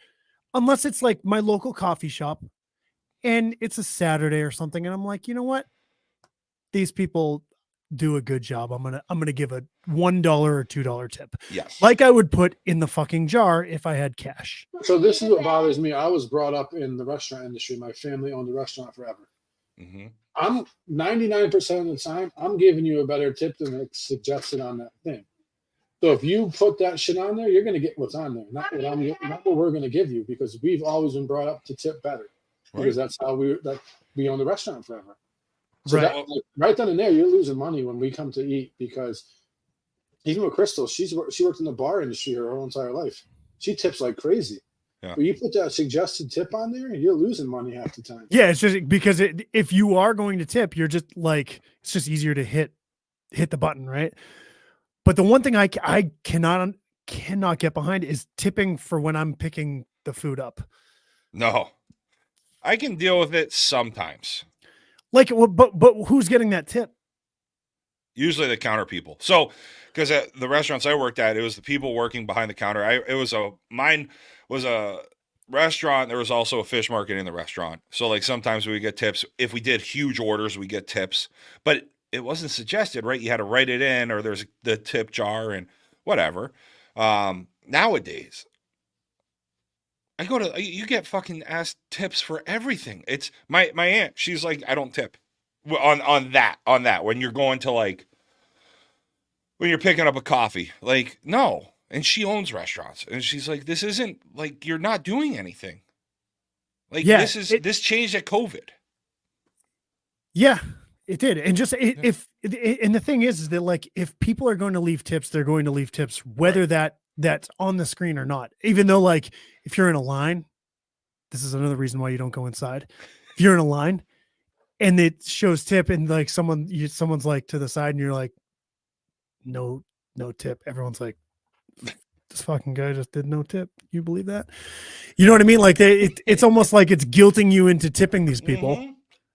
unless it's like my local coffee shop and it's a Saturday or something, and I'm like, you know what? These people do a good job. I'm gonna give a $1 or $2 tip. Yes. Like I would put in the fucking jar if I had cash. So this is what bothers me. I was brought up in the restaurant industry. My family owned a restaurant forever. Mm-hmm. I'm 99% of the time, I'm giving you a better tip than it's suggested on that thing. So if you put that shit on there, you're going to get what's on there, not what we're going to give you, because we've always been brought up to tip better, because that's how we own the restaurant forever. So right then and there, you're losing money when we come to eat, because even with Crystal, she worked in the bar industry her whole entire life. She tips like crazy. Yeah. But you put that suggested tip on there, you're losing money half the time. Yeah, it's just because if you are going to tip, you're just like, it's just easier to hit the button, right? But the one thing I cannot get behind is tipping for when I'm picking the food up. No, I can deal with it sometimes. Like, but who's getting that tip? Usually the counter people. So, because at the restaurants I worked at, it was the people working behind the counter. Mine was a restaurant. There was also a fish market in the restaurant. So, like, sometimes we would get tips. If we did huge orders, we get tips. But it wasn't suggested, right? You had to write it in, or there's the tip jar and whatever. Nowadays, you get fucking asked tips for everything. It's my aunt. She's like, I don't tip on that. When you're going to, like, when you're picking up a coffee, like, no. And she owns restaurants, and she's like, this isn't like, you're not doing anything. Like, this changed at COVID. Yeah. It did. And just and the thing is that, like, if people are going to leave tips, they're going to leave tips, whether that's on the screen or not. Even though, like, if you're in a line, this is another reason why you don't go inside. If you're in a line and it shows tip, and like someone's like to the side, and you're like, no tip. Everyone's like, this fucking guy just did no tip. You believe that? You know what I mean? Like, it's almost like it's guilting you into tipping these people. Mm-hmm.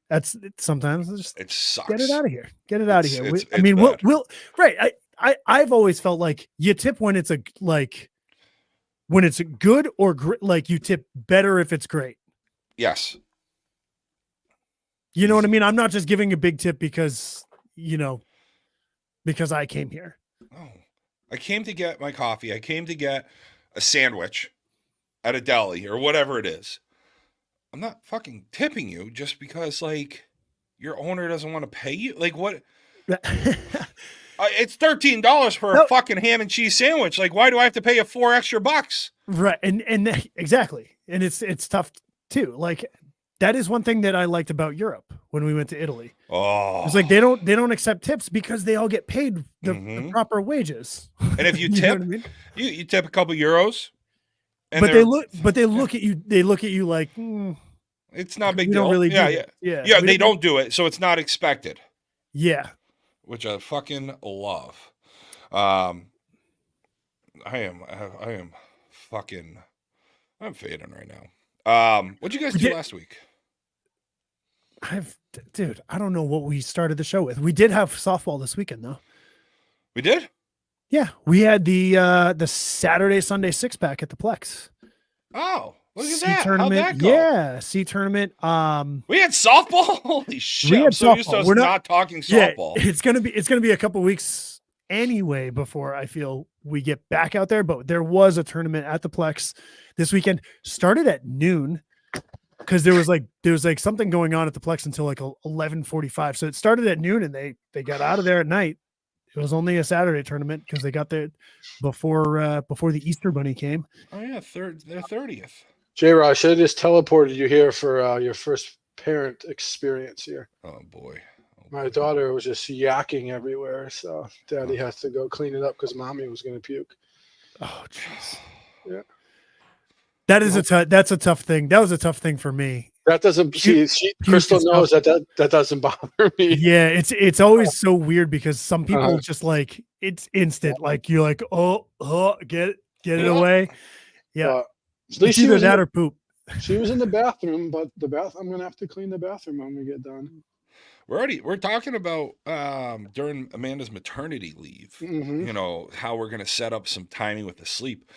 That's sometimes it sucks. Get it out of here. Get it out of here. I mean, we'll right. I've always felt like you tip when it's when it's good or like you tip better if it's great. Yes. You know what I mean? I'm not just giving a big tip because I came here. Oh, I came to get my coffee. I came to get a sandwich at a deli or whatever it is. I'm not fucking tipping you just because, like, your owner doesn't want to pay you. Like, what? It's $13 for a fucking ham and cheese sandwich. Like, why do I have to pay you $4 extra? Right, and exactly, and it's tough too. Like, that is one thing that I liked about Europe when we went to Italy. Oh, it's like they don't accept tips because they all get paid the proper wages. And if you tip, you tip a couple euros. But they look at you. They look at you like it's not a big deal. Don't really yeah. They don't do it, so it's not expected. Yeah, which I fucking love. I am fucking, I'm fading right now. What'd you guys do last week? Dude, I don't know what we started the show with. We did have softball this weekend though. We did? Yeah, we had the Saturday Sunday 6-pack at the Plex. Oh, look at C that. tournament. How'd that go? Yeah, C tournament. We had softball. Holy shit! We had I'm so used to softball. us We're not talking softball. Yeah, it's gonna be a couple weeks anyway before I feel we get back out there. But there was a tournament at the Plex this weekend. Started at noon because there was like something going on at the Plex until like 11:45. So it started at noon and they got out of there at night. It was only a Saturday tournament because they got there before the Easter Bunny came. Oh yeah, their 30th. JRo, I should have just teleported you here for your first parent experience here. Oh boy. My daughter was just yakking everywhere, so Daddy has to go clean it up because Mommy was going to puke. Oh jeez. Yeah. That's a tough thing. That was a tough thing for me. That doesn't. Crystal knows that doesn't bother me. Yeah, it's always so weird because some people just like it's instant. Like you're like, oh, get it away. Yeah, at least it's either that or poop. She was in the bathroom, but I'm gonna have to clean the bathroom when we get done. We're talking about during Amanda's maternity leave. Mm-hmm. You know how we're gonna set up some timing with the sleep.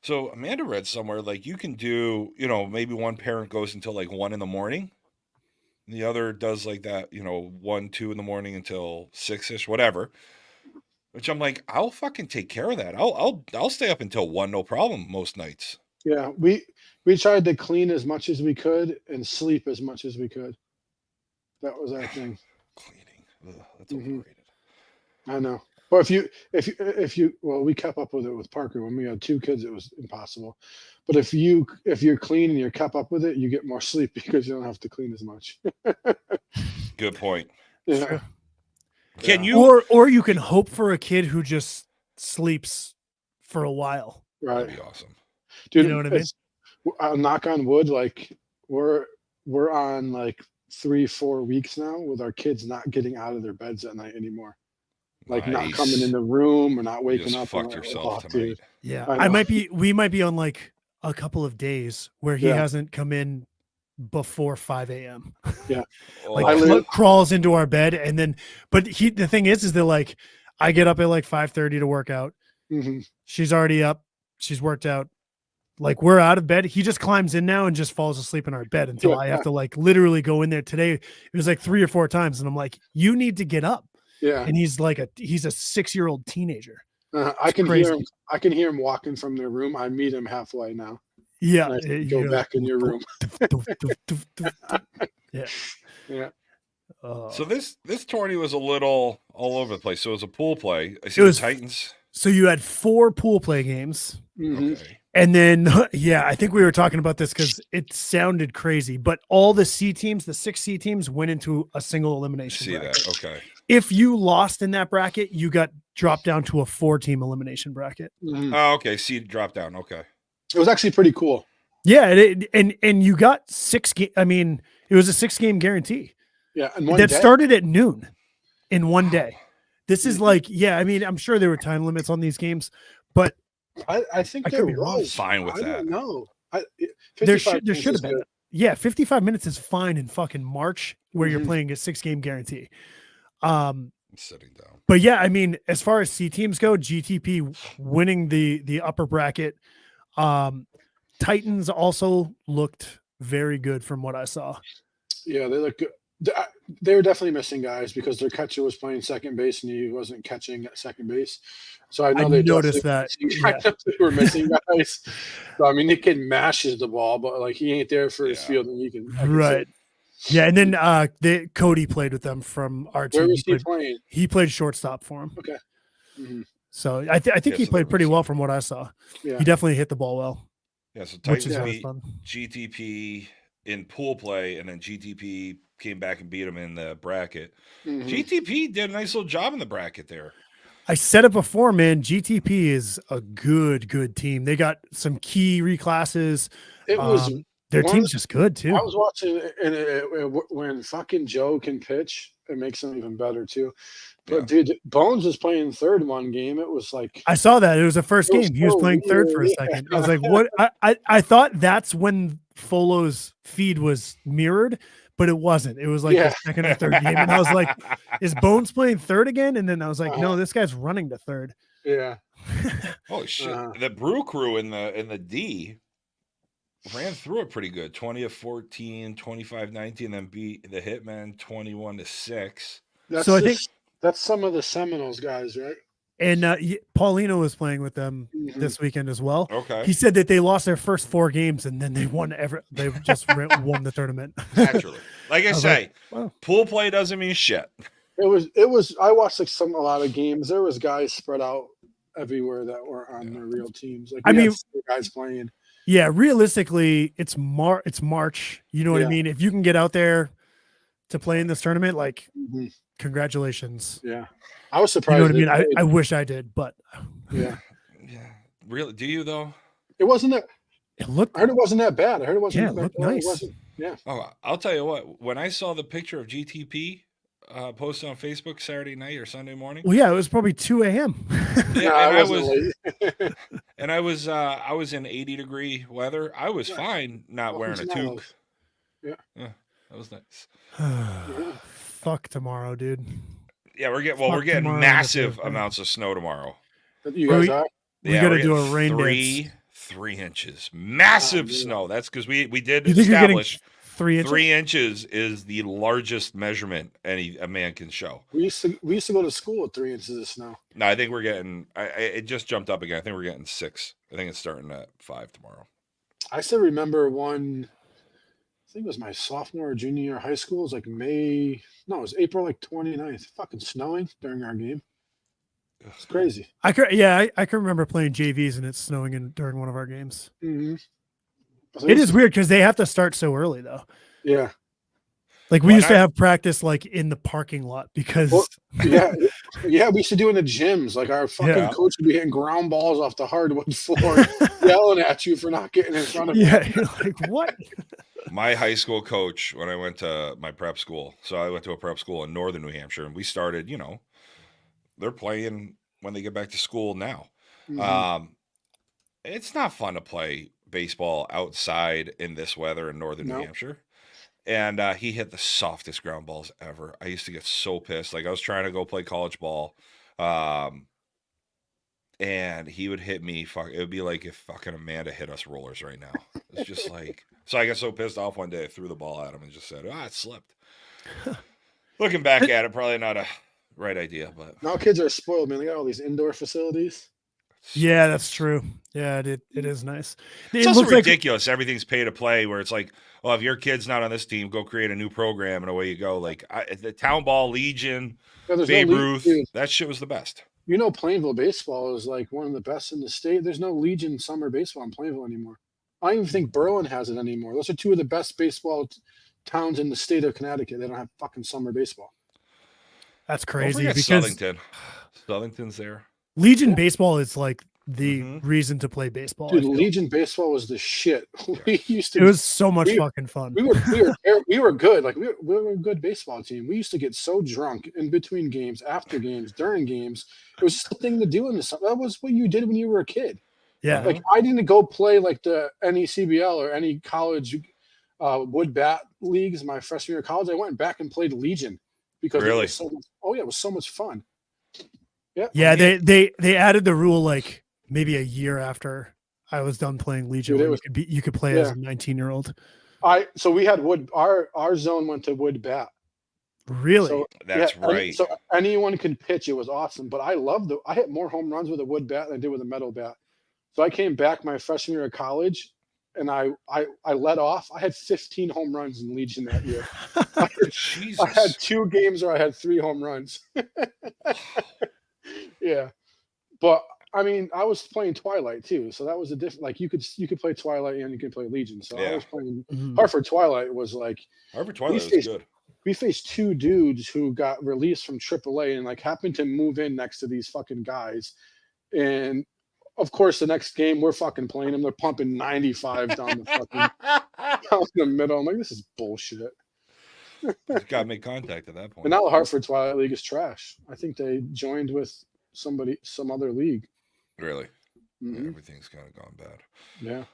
So Amanda read somewhere like you can do, maybe one parent goes until like 1 a.m. and the other does like that, 1, 2 a.m. until 6ish, whatever. Which I'm like, I'll fucking take care of that. I'll stay up until 1, no problem, most nights. Yeah, we tried to clean as much as we could and sleep as much as we could. That was our thing. Cleaning, that's overrated. I know. Or if you we kept up with it with Parker when we had 2 kids, it was impossible. But if you're clean and you're kept up with it, you get more sleep because you don't have to clean as much. Good point. Yeah. Sure. Can you or you can hope for a kid who just sleeps for a while. Right. That'd be awesome. Dude, you know what I mean? I'll knock on wood, like we're on like 3-4 weeks now with our kids not getting out of their beds at night anymore. Like not coming in the room or not waking up. Fucked yourself tonight. Dude. Yeah, we might be on like a couple of days where he hasn't come in before 5 a.m. Yeah, like crawls into our bed and then. But the thing is that like I get up at like 5:30 to work out. Mm-hmm. She's already up. She's worked out. Like we're out of bed. He just climbs in now and just falls asleep in our bed until I have to like literally go in there. Today it was like 3 or 4 times, and I'm like, you need to get up. Yeah, and he's a 6-year-old teenager. I can hear him walking from their room. I meet him halfway now. Yeah, go back in your room. Yeah. So this tourney was a little all over the place. So it was a pool play. I see the Titans. So you had 4 pool play games. Mm-hmm. Okay. And then, I think we were talking about this because it sounded crazy, but all the C teams, the 6 C teams went into a single elimination bracket. That. Okay. If you lost in that bracket, you got dropped down to a 4-team elimination bracket. Mm-hmm. Oh, okay. C dropped down. Okay. It was actually pretty cool. Yeah. And you got 6 games. I mean, it was a 6-game guarantee. Yeah. And that started at noon in one day. This is like, I mean, I'm sure there were time limits on these games, but I think there was. Fine with that. I don't know. There should have been. Good. Yeah, 55 minutes is fine in fucking March where you're playing a 6-game guarantee. I'm sitting down. But yeah, I mean, as far as C teams go, GTP winning the upper bracket. Titans also looked very good from what I saw. Yeah, they look good. They were definitely missing guys because their catcher was playing second base and he wasn't catching at second base. So I know they noticed that. They were missing guys. So I mean, the kid mashes the ball, but like he ain't there for his field, and you can right. Yeah, and then Cody played with them from our team. Where was he playing? He played shortstop for him. Okay. Mm-hmm. So I think he played pretty well from what I saw. Yeah. He definitely hit the ball well. Yeah, so Titans beat GTP in pool play, and then GTP came back and beat him in the bracket. Mm-hmm. GTP did a nice little job in the bracket there. I said it before, man. GTP is a good team. They got some key reclasses. It was their team's just good too. I was watching and when fucking Joe can pitch, it makes them even better too. But dude, Bones was playing third one game. It was like I saw that. It was the first it was game. He was so playing third for a weird. second. I was like, what? I thought that's when Folo's feed was mirrored, but it wasn't. It was like the second or third game. And I was like, is Bones playing third again? And then I was like, no, this guy's running to third. Yeah. Holy shit. The Brew Crew in the D ran through it pretty good. 20 of 14, 25-19, then beat the Hitmen 21-6. So I think that's some of the Seminoles guys, right? And Paulino was playing with them this weekend as well. Okay. He said that they lost their first 4 games and then they won they just won the tournament. Naturally. Like I say, like, wow. Pool play doesn't mean shit. It was I watched like a lot of games. There was guys spread out everywhere that were on their real teams. Like I mean guys playing. Yeah, realistically, it's March. You know what I mean? If you can get out there to play in this tournament, like congratulations. Yeah. I was surprised. You know what I mean? I wish I did, but yeah. Really? Do you though? It wasn't that. It looked. I heard it wasn't that bad. I heard it wasn't. Yeah, it looked nice. It wasn't, yeah. Oh, I'll tell you what. When I saw the picture of GTP posted on Facebook Saturday night or Sunday morning. Well, yeah, it was probably 2 a.m. Yeah, and I was in 80-degree weather. I was fine not wearing a toque. Yeah, that was nice. Fuck tomorrow, dude. Yeah, we're getting massive amounts of snow tomorrow. You guys are? We got to do a rain dance. 3 inches. Massive snow. That's because we did you think establish 3 inches? 3 inches is the largest measurement a man can show. We used to go to school with 3 inches of snow. No, I think we're getting it just jumped up again. I think we're getting 6. I think it's starting at 5 tomorrow. I still remember one, I think it was my sophomore or junior year of high school. It was like it was April like 29th. Fucking snowing during our game. It's crazy. I can remember playing JVs and it's snowing during one of our games. Mm-hmm. It is weird because they have to start so early though. Yeah. Like we used to have practice like in the parking lot because we used to do in the gyms. Like our fucking coach would be hitting ground balls off the hardwood floor, yelling at you for not getting in front of him. Yeah, you're like what? My high school coach, when I went to my prep school, so I went to a prep school in northern New Hampshire, and we started, they're playing when they get back to school now. Mm-hmm. It's not fun to play baseball outside in this weather in northern New Hampshire. And he hit the softest ground balls ever. I used to get so pissed. Like I was trying to go play college ball. And he would hit me. It would be like if fucking Amanda hit us rollers right now. It's just like, so I got so pissed off one day, I threw the ball at him and just said, it slipped. Looking back at it, probably not a right idea, but now kids are spoiled, man. They got all these indoor facilities. Yeah, that's true. Yeah, it is nice. It's also ridiculous. Everything's pay to play where it's like, well, if your kid's not on this team, go create a new program and away you go. Like the Town Ball, Legion, Babe Ruth, that shit was the best. Plainville baseball is like one of the best in the state. There's no Legion summer baseball in Plainville anymore. I don't even think Berlin has it anymore. Those are 2 of the best baseball towns in the state of Connecticut. They don't have fucking summer baseball. That's crazy. Because Southington's there. Legion baseball is like the reason to play baseball. Dude, Legion baseball was the shit. It was so much fucking fun. We were good. Like we were a good baseball team. We used to get so drunk in between games, after games, during games. It was just a thing to do in the summer. That was what you did when you were a kid. Yeah. Like I didn't go play like the NECBL or any college wood bat leagues my freshman year of college. I went back and played Legion because it was so much, it was so much fun. Yeah. Yeah, they added the rule like maybe a year after I was done playing Legion. Dude, you could play as a 19-year-old. So we had wood. Our zone went to wood bat. Really? So, that's right. So anyone can pitch. It was awesome. But I hit more home runs with a wood bat than I did with a metal bat. So I came back my freshman year of college, and I let off. I had 15 home runs in Legion that year. I had 2 games where I had 3 home runs. Yeah, but I mean, I was playing Twilight too, so that was a different. Like you could play Twilight and you could play Legion. So I was playing Hartford Twilight. Was like Hartford Twilight was good. We faced 2 dudes who got released from AAA and like happened to move in next to these fucking guys, and of course the next game we're fucking playing them. They're pumping 95 down the fucking down the middle. I'm like, this is bullshit. Just got to make contact at that point. And now the Hartford Twilight League is trash. I think they joined with some other league. Really? Mm-hmm. Yeah, everything's kind of gone bad. Yeah.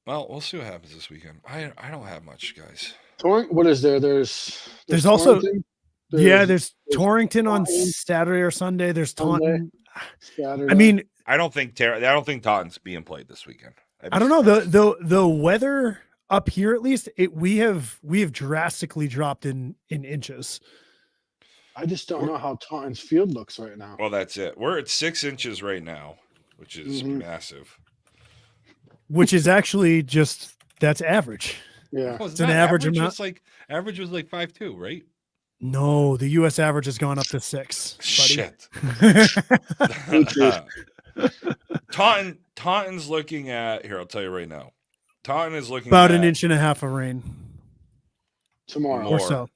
Well, we'll see what happens this weekend. I don't have much, guys. What is there? There's also Torrington. there's Torrington on Taunton. Saturday or Sunday. There's Taunton. Saturday. I mean, I don't think Taunton's being played this weekend. I don't know. The weather up here, at least, we have drastically dropped in inches. I just don't know how Taunton's field looks right now. Well, that's it. We're at 6 inches right now, which is massive. Which is actually that's average. Yeah, well, it's an average amount. Average was like 5.2, right? No, the U.S. average has gone up to 6. Shit. Taunton's looking at here. I'll tell you right now. Taunton is looking about at an inch and a half of rain tomorrow or so.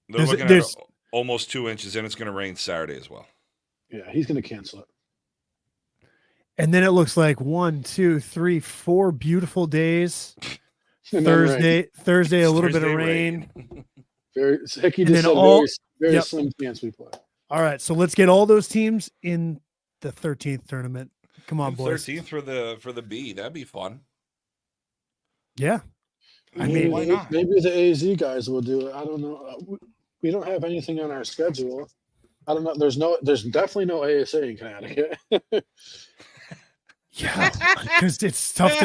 They're looking at almost 2 inches, and it's going to rain Saturday as well. Yeah, he's going to cancel it. And then it looks like 1, 2, 3, 4 beautiful days. Thursday, a little bit of rain. Very Hickey just said very slim chance we play. All right, so let's get all those teams in the 13th tournament. Come on, boys. 13th for the B. That'd be fun. Yeah. I mean, why not? Maybe the AZ guys will do it. I don't know. We don't have anything on our schedule. I don't know. There's definitely no ASA in Connecticut. Yeah, because it's tough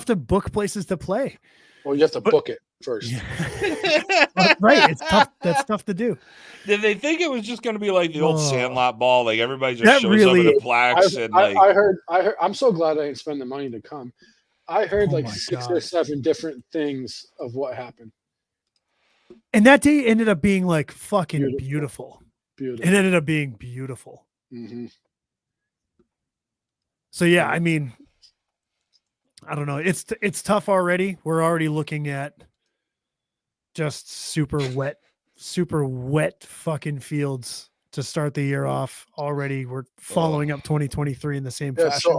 to book places to play. Well, you have to book it first. Yeah. Right. It's tough. That's tough to do. Did they think it was just going to be like the old Sandlot ball? Like everybody just shows up in the plaques I heard. I'm so glad I didn't spend the money to come. I heard 6 or 7 different things of what happened. And that day ended up being like fucking beautiful. Beautiful. It ended up being beautiful. Mm-hmm. So yeah, I mean, I don't know. It's tough already. We're already looking at just super wet fucking fields to start the year off. Already, we're following up 2023 in the same fashion.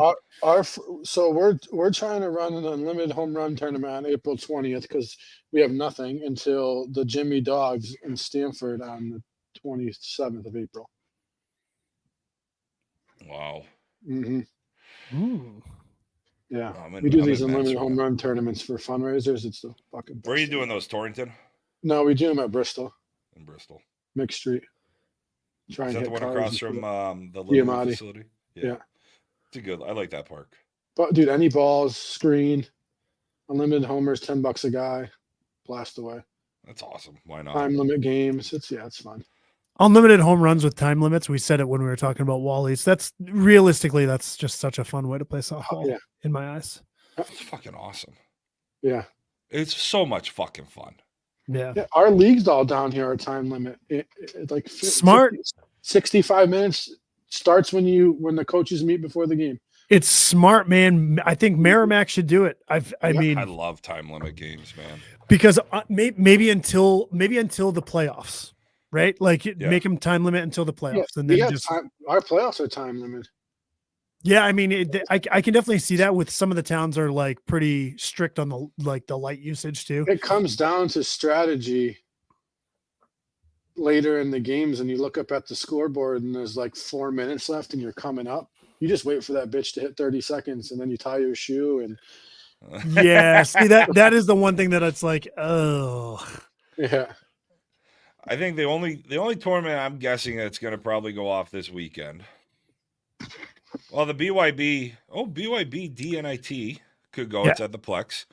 So we're trying to run an unlimited home run tournament on April 20th because we have nothing until the Jimmy Dogs in Stanford on the 27th of April. Wow. Mm-hmm. Ooh. Yeah, we do these unlimited home run tournaments for fundraisers. It's the fucking best. Where are you doing those, Torrington? No, we do them at Bristol. In Bristol. Mixed Street. Is that the one across from the little facility? Yeah. It's good. I like that park. But dude, any balls, screen, unlimited homers, $10 a guy, blast away. That's awesome. Why not? Time limit games. It's fun. Unlimited home runs with time limits. We said it when we were talking about Wally's. That's just such a fun way to play softball in my eyes. It's fucking awesome. Yeah. It's so much fucking fun. Yeah. Our leagues all down here are time limit. It's like smart. 65 minutes starts when the coaches meet before the game. It's smart, man. I think Merrimack should do it. I mean, I love time limit games, man. Because maybe until the playoffs. Right, make them time limit until the playoffs, and then our playoffs are time limited. Yeah, I mean, I can definitely see that with some of the towns are like pretty strict on the light usage too. It comes down to strategy later in the games, and you look up at the scoreboard, and there's like 4 minutes left, and you're coming up. You just wait for that bitch to hit 30 seconds, and then you tie your shoe. And yeah, see that is the one thing that it's like, oh, yeah. I think the only tournament I'm guessing that's going to probably go off this weekend. Well, the BYB DNIT could go. Yeah. It's at the Plex.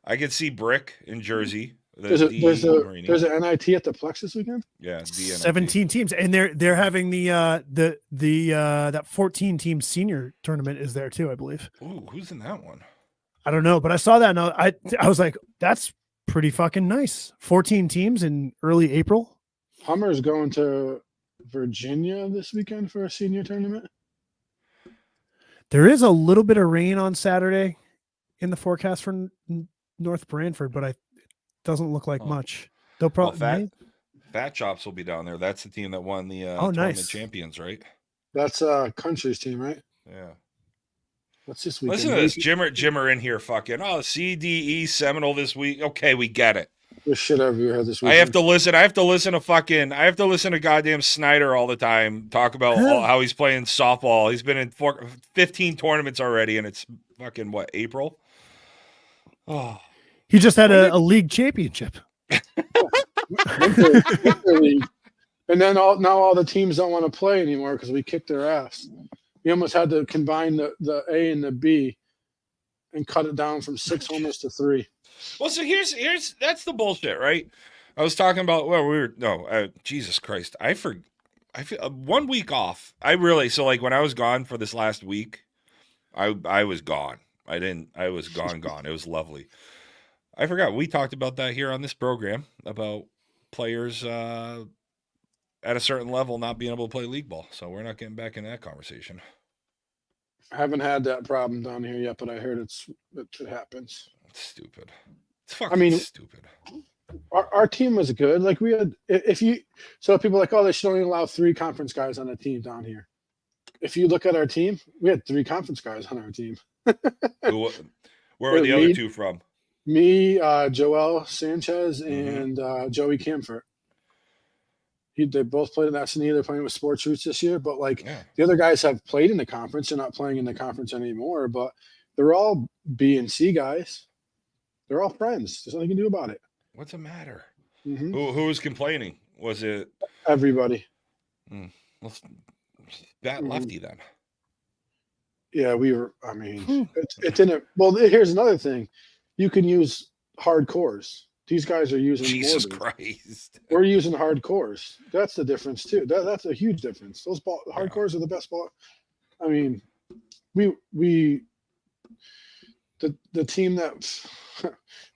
I could see Brick in Jersey. There's an NIT at the Plex this weekend. Yeah, 17 teams, and they're having that 14 team senior tournament is there too, I believe. Ooh, who's in that one? I don't know, but I saw that and I was like, that's pretty fucking nice. 14 teams in early April. Hummer's going to Virginia this weekend for a senior tournament. There is a little bit of rain on Saturday in the forecast for North Branford, but it doesn't look like much. They'll probably Fat Chops will be down there. That's the team that won the tournament champions, right? That's Country's team, right? Yeah. this weekend. Listen to this. Jimmer in here fucking, CDE Seminole this week. Okay, we get it. There's shit everywhere this weekend. I have to listen to goddamn Snyder all the time talk about how he's playing softball. He's been in 15 tournaments already, and it's fucking April? Oh. He just had a league championship. Winter league. And then now all the teams don't want to play anymore because we kicked their ass. We almost had to combine the A and the B and cut it down from 6 homers to 3. Well, so here's that's the bullshit, right? I was talking about Jesus Christ, I feel 1 week off. So like when I was gone for this last week, I was gone. I was gone. It was lovely. I forgot we talked about that here on this program about players at a certain level not being able to play league ball. So we're not getting back in that conversation. I haven't had that problem down here yet, but I heard it happens. It's stupid. It's fucking stupid. Our team was good. Like we had, so people are like, they should only allow 3 conference guys on the team down here. If you look at our team, we had 3 conference guys on our team. Where were the other 2 from? Me, Joel Sanchez, and Joey Camfort. They both played in S&E. They're playing with Sports Roots this year, but the other guys have played in the conference. They're not playing in the conference anymore, but they're all B and C guys. They're all friends. There's nothing you can do about it. What's the matter? Mm-hmm. Who was complaining? Was it everybody? That lefty then. Yeah, we were. I mean, it didn't. Well, here's another thing: you can use hard cores. These guys are using Jesus mortars. Christ. We're using hard cores. That's the difference too. That's a huge difference. Those hard cores are the best ball. I mean, the team that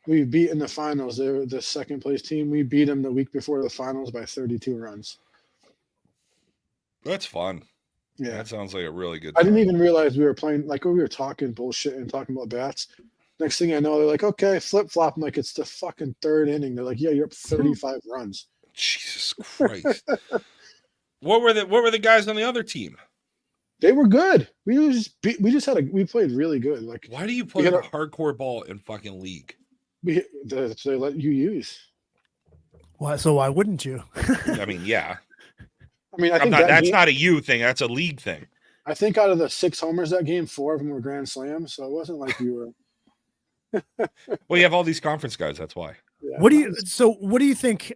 we beat in the finals, they were the second place team. We beat them the week before the finals by 32 runs. That's fun. Yeah, that sounds like a really good. I didn't even realize we were playing. Like when we were talking bullshit and talking about bats. Next thing I know, they're like, okay, flip-flop. I'm like, it's the fucking 3rd inning. They're like, yeah, you're up 35 runs. Jesus Christ. What were the guys on the other team? They were good. We played really good. Like, why do you play a hardcore ball in fucking league? They let you use. Why? So why wouldn't you? I mean, yeah. I mean, I think that's not a you thing. That's a league thing. I think out of the 6 homers that game, 4 of them were grand slams. So it wasn't like you were. Well, you have all these conference guys. That's why. Yeah. What do you think?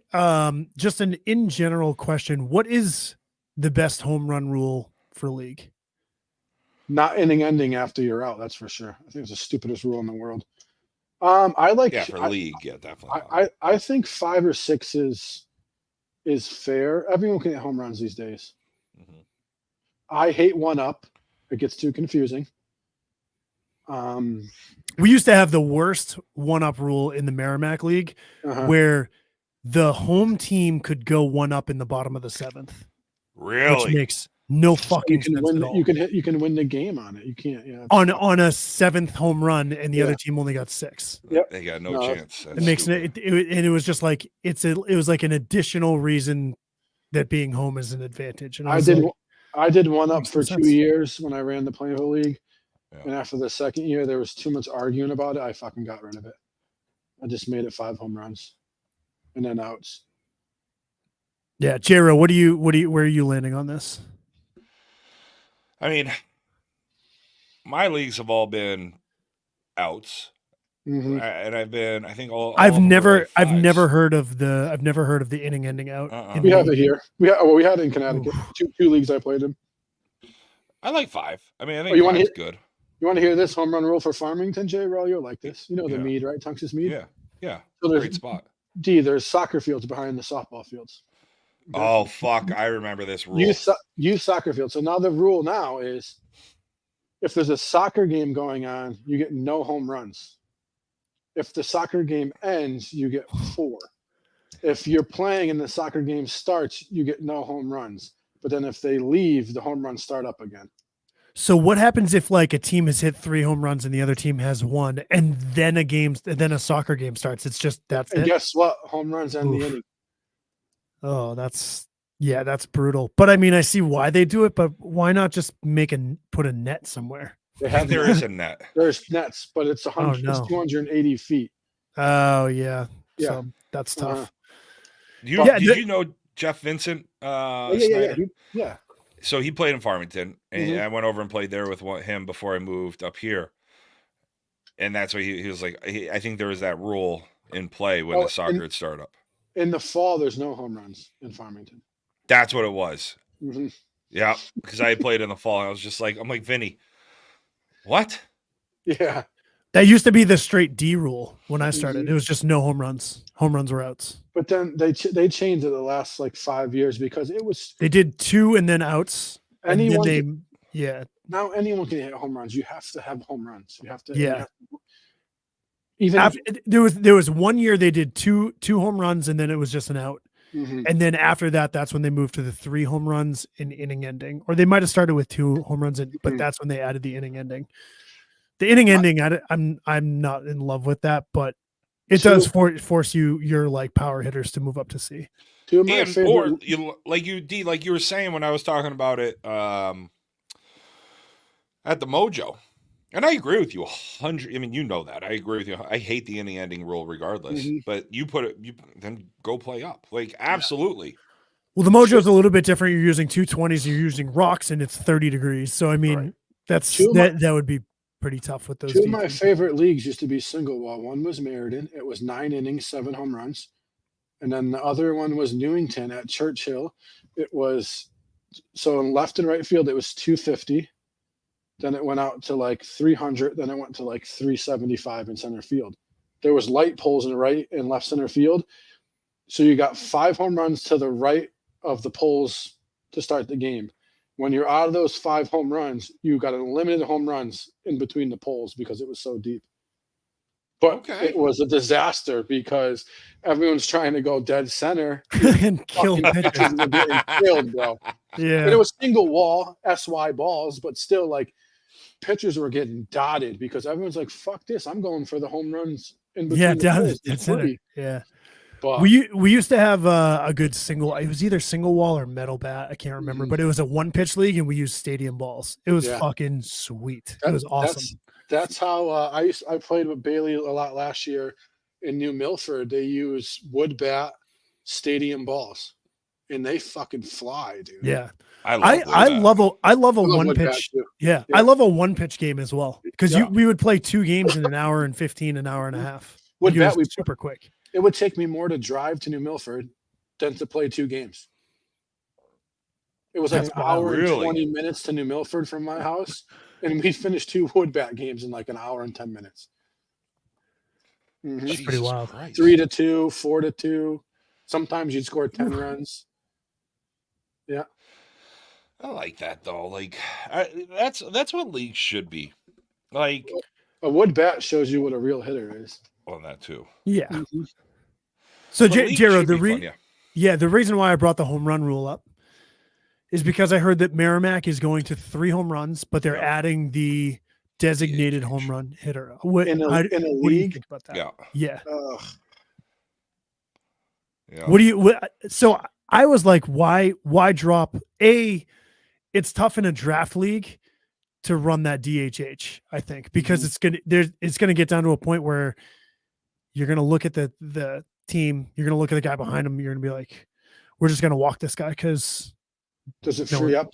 Just an in general question. What is the best home run rule for league? Not inning ending after you're out. That's for sure. I think it's the stupidest rule in the world. I like. Yeah, for league. Yeah, definitely. I think 5 or 6 is fair. Everyone can hit home runs these days. Mm-hmm. I hate 1 up. It gets too confusing. We used to have the worst 1-up rule in the Merrimack League, where the home team could go 1 up in the bottom of the 7th. Really? Which makes no fucking sense at all. You can win the game on it. You can't. Yeah. On a 7th home run, and the other team only got 6. Yep. They got no chance. It makes it, and it was just like it was like an additional reason that being home is an advantage. And I did 1 up for 2 years when I ran the Plainville League. Yeah. And after the 2nd year, there was too much arguing about it. I fucking got rid of it. I just made it 5 home runs and then outs. Yeah. JRo, where are you landing on this? I mean, my leagues have all been outs. Mm-hmm. And I think I've never heard of the inning ending out. We have it here. We had it in Connecticut. Two leagues I played in. I like 5. I mean, I think 5 is good. You want to hear this home run rule for Farmington, JRo? You'll like this. You know the Mead, right? Tunx's Mead? Yeah. So great spot. There's soccer fields behind the softball fields. Oh, fuck. I remember this rule. Youth soccer field. So now the rule now is if there's a soccer game going on, you get no home runs. If the soccer game ends, you get 4. If you're playing and the soccer game starts, you get no home runs. But then if they leave, the home runs start up again. So what happens if like a team has hit 3 home runs and the other team has 1, and then a soccer game starts? It's just that's and it. Guess what? Home runs end the inning. Oh, that's brutal. But I mean, I see why they do it, but why not just put a net somewhere? They I think have there nets. is a net. There's nets, but it's Oh, it's no. 280 feet. Oh, yeah. Yeah. So that's tough. Uh-huh. Yeah, Did you know Jeff Vincent Snyder? Yeah. So he played in Farmington, and Mhm. I went over and played there with him before I moved up here. And that's why he was like, I think there was that rule in play when Oh, the soccer had started up. In the fall, there's no home runs in Farmington. That's what it was. Mm-hmm. Yeah, because I played in the fall, and I was just like, I'm like, Vinny, what? Yeah. that used to be the straight D rule when I started. It was just no home runs. Home runs were outs. But then they changed it the last like 5 years because it was They did 2 and then outs. And then anyone. they, yeah, Now anyone can hit home runs. You have to have home runs. You have to. yeah. Even After, there was 1 year they did two home runs and then it was just an out. Mhm. And then after that, that's when they moved to the 3 home runs in inning ending, or they might have started with 2 home runs, but Mhm. that's when they added the inning ending. The inning ending, I'm not in love with that, but it does force your like power hitters to move up to C. Two of my And favorite. or you like you were saying when I was talking about it at the Mojo, and I agree with you 100. I mean, you know that I agree with you. I hate the inning ending rule regardless, but you put it, then go play up. Like absolutely. Well, the Mojo is a little bit different. You're using 220s, you're using rocks, and it's 30 degrees. So I mean, Right. that would be pretty tough with those. Two of my favorite leagues used to be single wall. One was Meriden. It was 9 innings, 7 home runs. And then the other one was Newington at Churchill. It was, so in left and right field, it was 250. Then it went out to like 300. Then it went to like 375 in center field. There was light poles in right and left center field. So you got 5 home runs to the right of the poles to start the game. When you're out of those 5 home runs, you got unlimited home runs in between the poles because it was so deep. But it was a disaster because everyone's trying to go dead center and kill pitchers. Were getting killed, bro. Yeah. And it was single wall, SY balls, but still like pitchers were getting dotted because everyone's like, fuck this. I'm going for the home runs in between. Yeah, the down poles. dead center. Yeah. But We used to have a good single. It was either single wall or metal bat. I can't remember, but it was a 1-pitch league, and we used stadium balls. It was fucking sweet. It was awesome. That's how I played with Bailey a lot last year in New Milford. They use wood bat stadium balls, and they fucking fly, dude. Yeah, I love a 1-pitch. Yeah, I love a 1-pitch game as well because we would play 2 games in an hour and 15, an hour and a half. Wood bat, we super quick. It would take me more to drive to New Milford than to play 2 games. It was like an hour and 20 minutes to New Milford from my house, and we finished 2 wood bat games in like an hour and 10 minutes. That's pretty wild. 3-2, 4-2. Sometimes you'd score 10 runs. Yeah, I like that though. Like that's what leagues should be. Like a wood bat shows you what a real hitter is. On that too. Yeah. So JRo, the reason why I brought the home run rule up is because I heard that Merrimack is going to 3 home runs, but they're adding the designated home run hitter. What in a what do you league think about that? Yeah. Yeah. So I was like, why drop it's tough in a draft league to run that DHH, I think, because it's gonna get down to a point where you're gonna look at the team, you're gonna look at the guy behind him, you're gonna be like, we're just gonna walk this guy because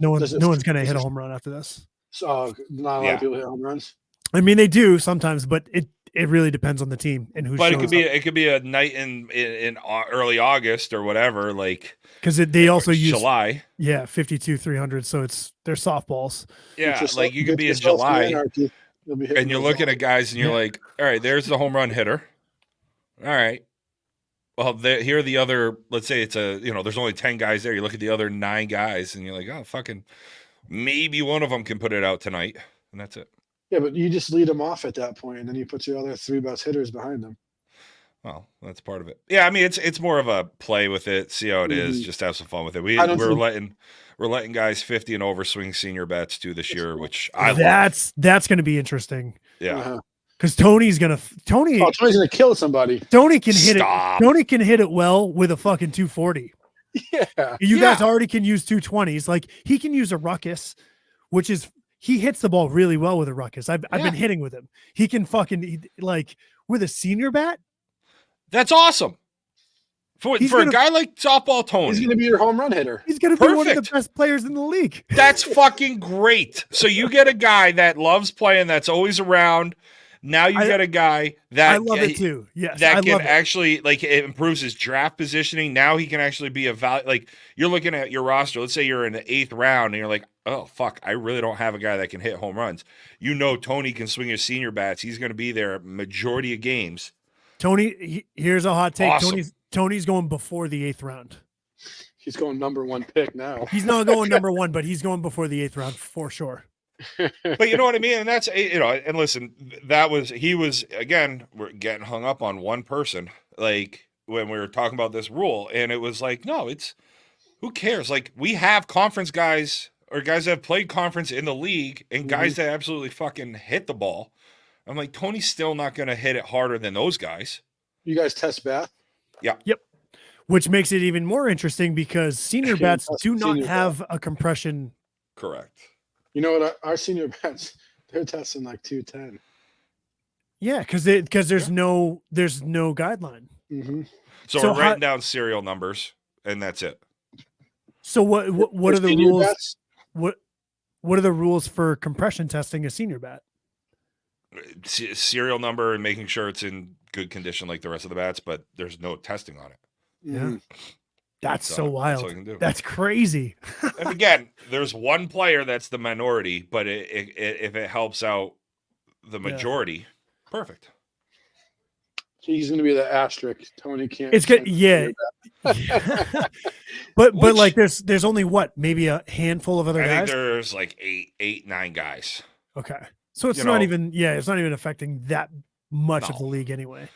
no one's gonna hit a home run after this. So not a lot of people hit home runs. I mean, they do sometimes, but it really depends on the team and who. But it could be a night in early August or whatever, like because they also use July. Yeah, 52 300. So they're softballs. Yeah, like you could be in July, and you're looking at guys, and you're like, all right, there's the home run hitter. All right. Well, here are the other. Let's say it's there's only 10 guys there. You look at the other 9 guys, and you're like, oh, fucking, maybe one of them can put it out tonight, and that's it. Yeah, but you just lead them off at that point, and then you put your other 3 best hitters behind them. Well, that's part of it. Yeah, I mean, it's more of a play with it, see how it is, just have some fun with it. We're letting guys 50 and over swing senior bets too this year, which I love. That's going to be Yeah. Uh-huh. Because Tony's gonna kill somebody. Tony can hit it. Tony can hit it well with a fucking 240. Yeah. You guys already can use 220s. Like he can use a ruckus, which is he hits the ball really well with a ruckus. I've been hitting with him. He can like with a senior bat. That's awesome. For a guy like softball Tony, he's going to be your home run hitter. He's going to be one of the best players in the league. That's fucking great. So you get a guy that loves playing, that's always around. Now you get a guy that I love it too. Yes, that can actually like it improves his draft positioning. Now he can actually be a value. Like you're looking at your roster. Let's say you're in the 8th round and you're like, oh fuck, I really don't have a guy that can hit home runs. You know, Tony can swing his senior bats. He's going to be there majority of games. Tony, here's a hot take. Awesome. Tony's going before the 8th round. He's going number 1 pick now. He's not going number 1, but he's going before the 8th round for sure. But you know what I mean? And that's, you know, and listen, he was, again, we're getting hung up on one person, like when we were talking about this rule, and it was like, no, who cares? Like we have conference guys or guys that have played conference in the league and guys that absolutely fucking hit the ball. I'm like, Tony's still not going to hit it harder than those guys. You guys test bat? Yeah. Yep. Which makes it even more interesting because senior bats do not have a compression. Correct. You know what? Our senior bats, they're testing like 210. Yeah, because there's no guideline. Mm-hmm. So we're writing down serial numbers, and that's it. So what are the rules? Bats? What are the rules for compression testing a senior bat? Serial number and making sure it's in good condition like the rest of the bats, but there's no testing on it. Yeah. That's so wild. That's crazy. And again, there's one player that's the minority, but if it helps out the majority, perfect. He's going to be the asterisk. Tony can't. It's good. Yeah. but like there's only maybe a handful of other guys. I think there's like 9 guys. Okay. So it's not even affecting that much of the league anyway.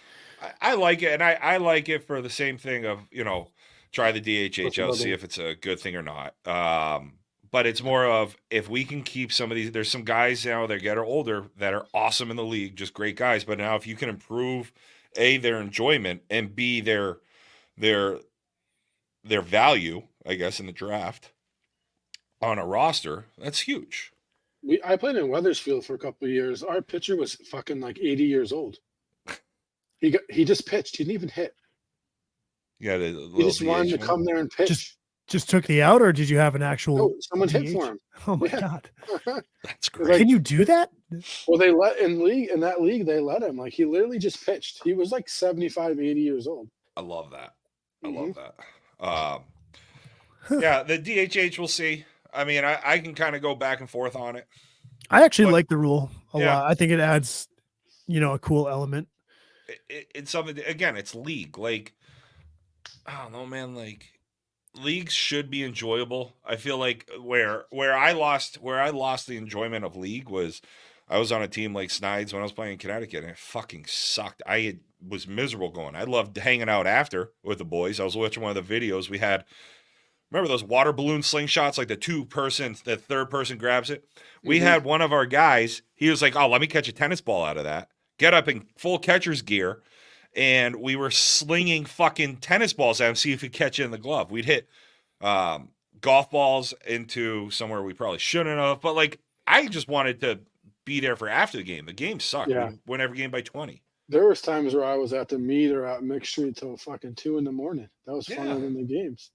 I like it, and I like it for the same thing of, you know, try the DHHL, see if it's a good thing or not. But it's more of if we can keep some of these. There's some guys now that get older that are awesome in the league, just great guys. But now if you can improve A, their enjoyment, and B, their value, I guess, in the draft on a roster, that's huge. I played in Wethersfield for a couple of years. Our pitcher was fucking like 80 years old. He just pitched. He didn't even hit. Yeah, he just wanted to come there and pitch. Just took the out, or did you have an actual? No, someone DH? Hit for him. Oh my god, that's great. Can you do that? Well, they let in that league. They let him. Like he literally just pitched. He was like 75, 80 years old. I love that. Love that. Yeah, the DHH we'll see. I mean, I can kind of go back and forth on it. I actually like the rule a lot. I think it adds, a cool element. It's something. Again, it's league. Like, I don't know, man. Like, leagues should be enjoyable. I feel like where I lost the enjoyment of league was I was on a team like Snides when I was playing in Connecticut, and it fucking sucked. Was miserable going. I loved hanging out after with the boys. I was watching one of the videos we had. Remember those water balloon slingshots, like the third person grabs it? We had one of our guys, he was like, oh, let me catch a tennis ball out of that. Get up in full catcher's gear, and we were slinging fucking tennis balls at him, see if he'd catch it in the glove. We'd hit golf balls into somewhere we probably shouldn't have, but like I just wanted to be there for after the game. The game sucked. Yeah. We won every game by 20. There was times where I was at the meet or at Mixed Street till fucking 2 a.m. That was funner than the games.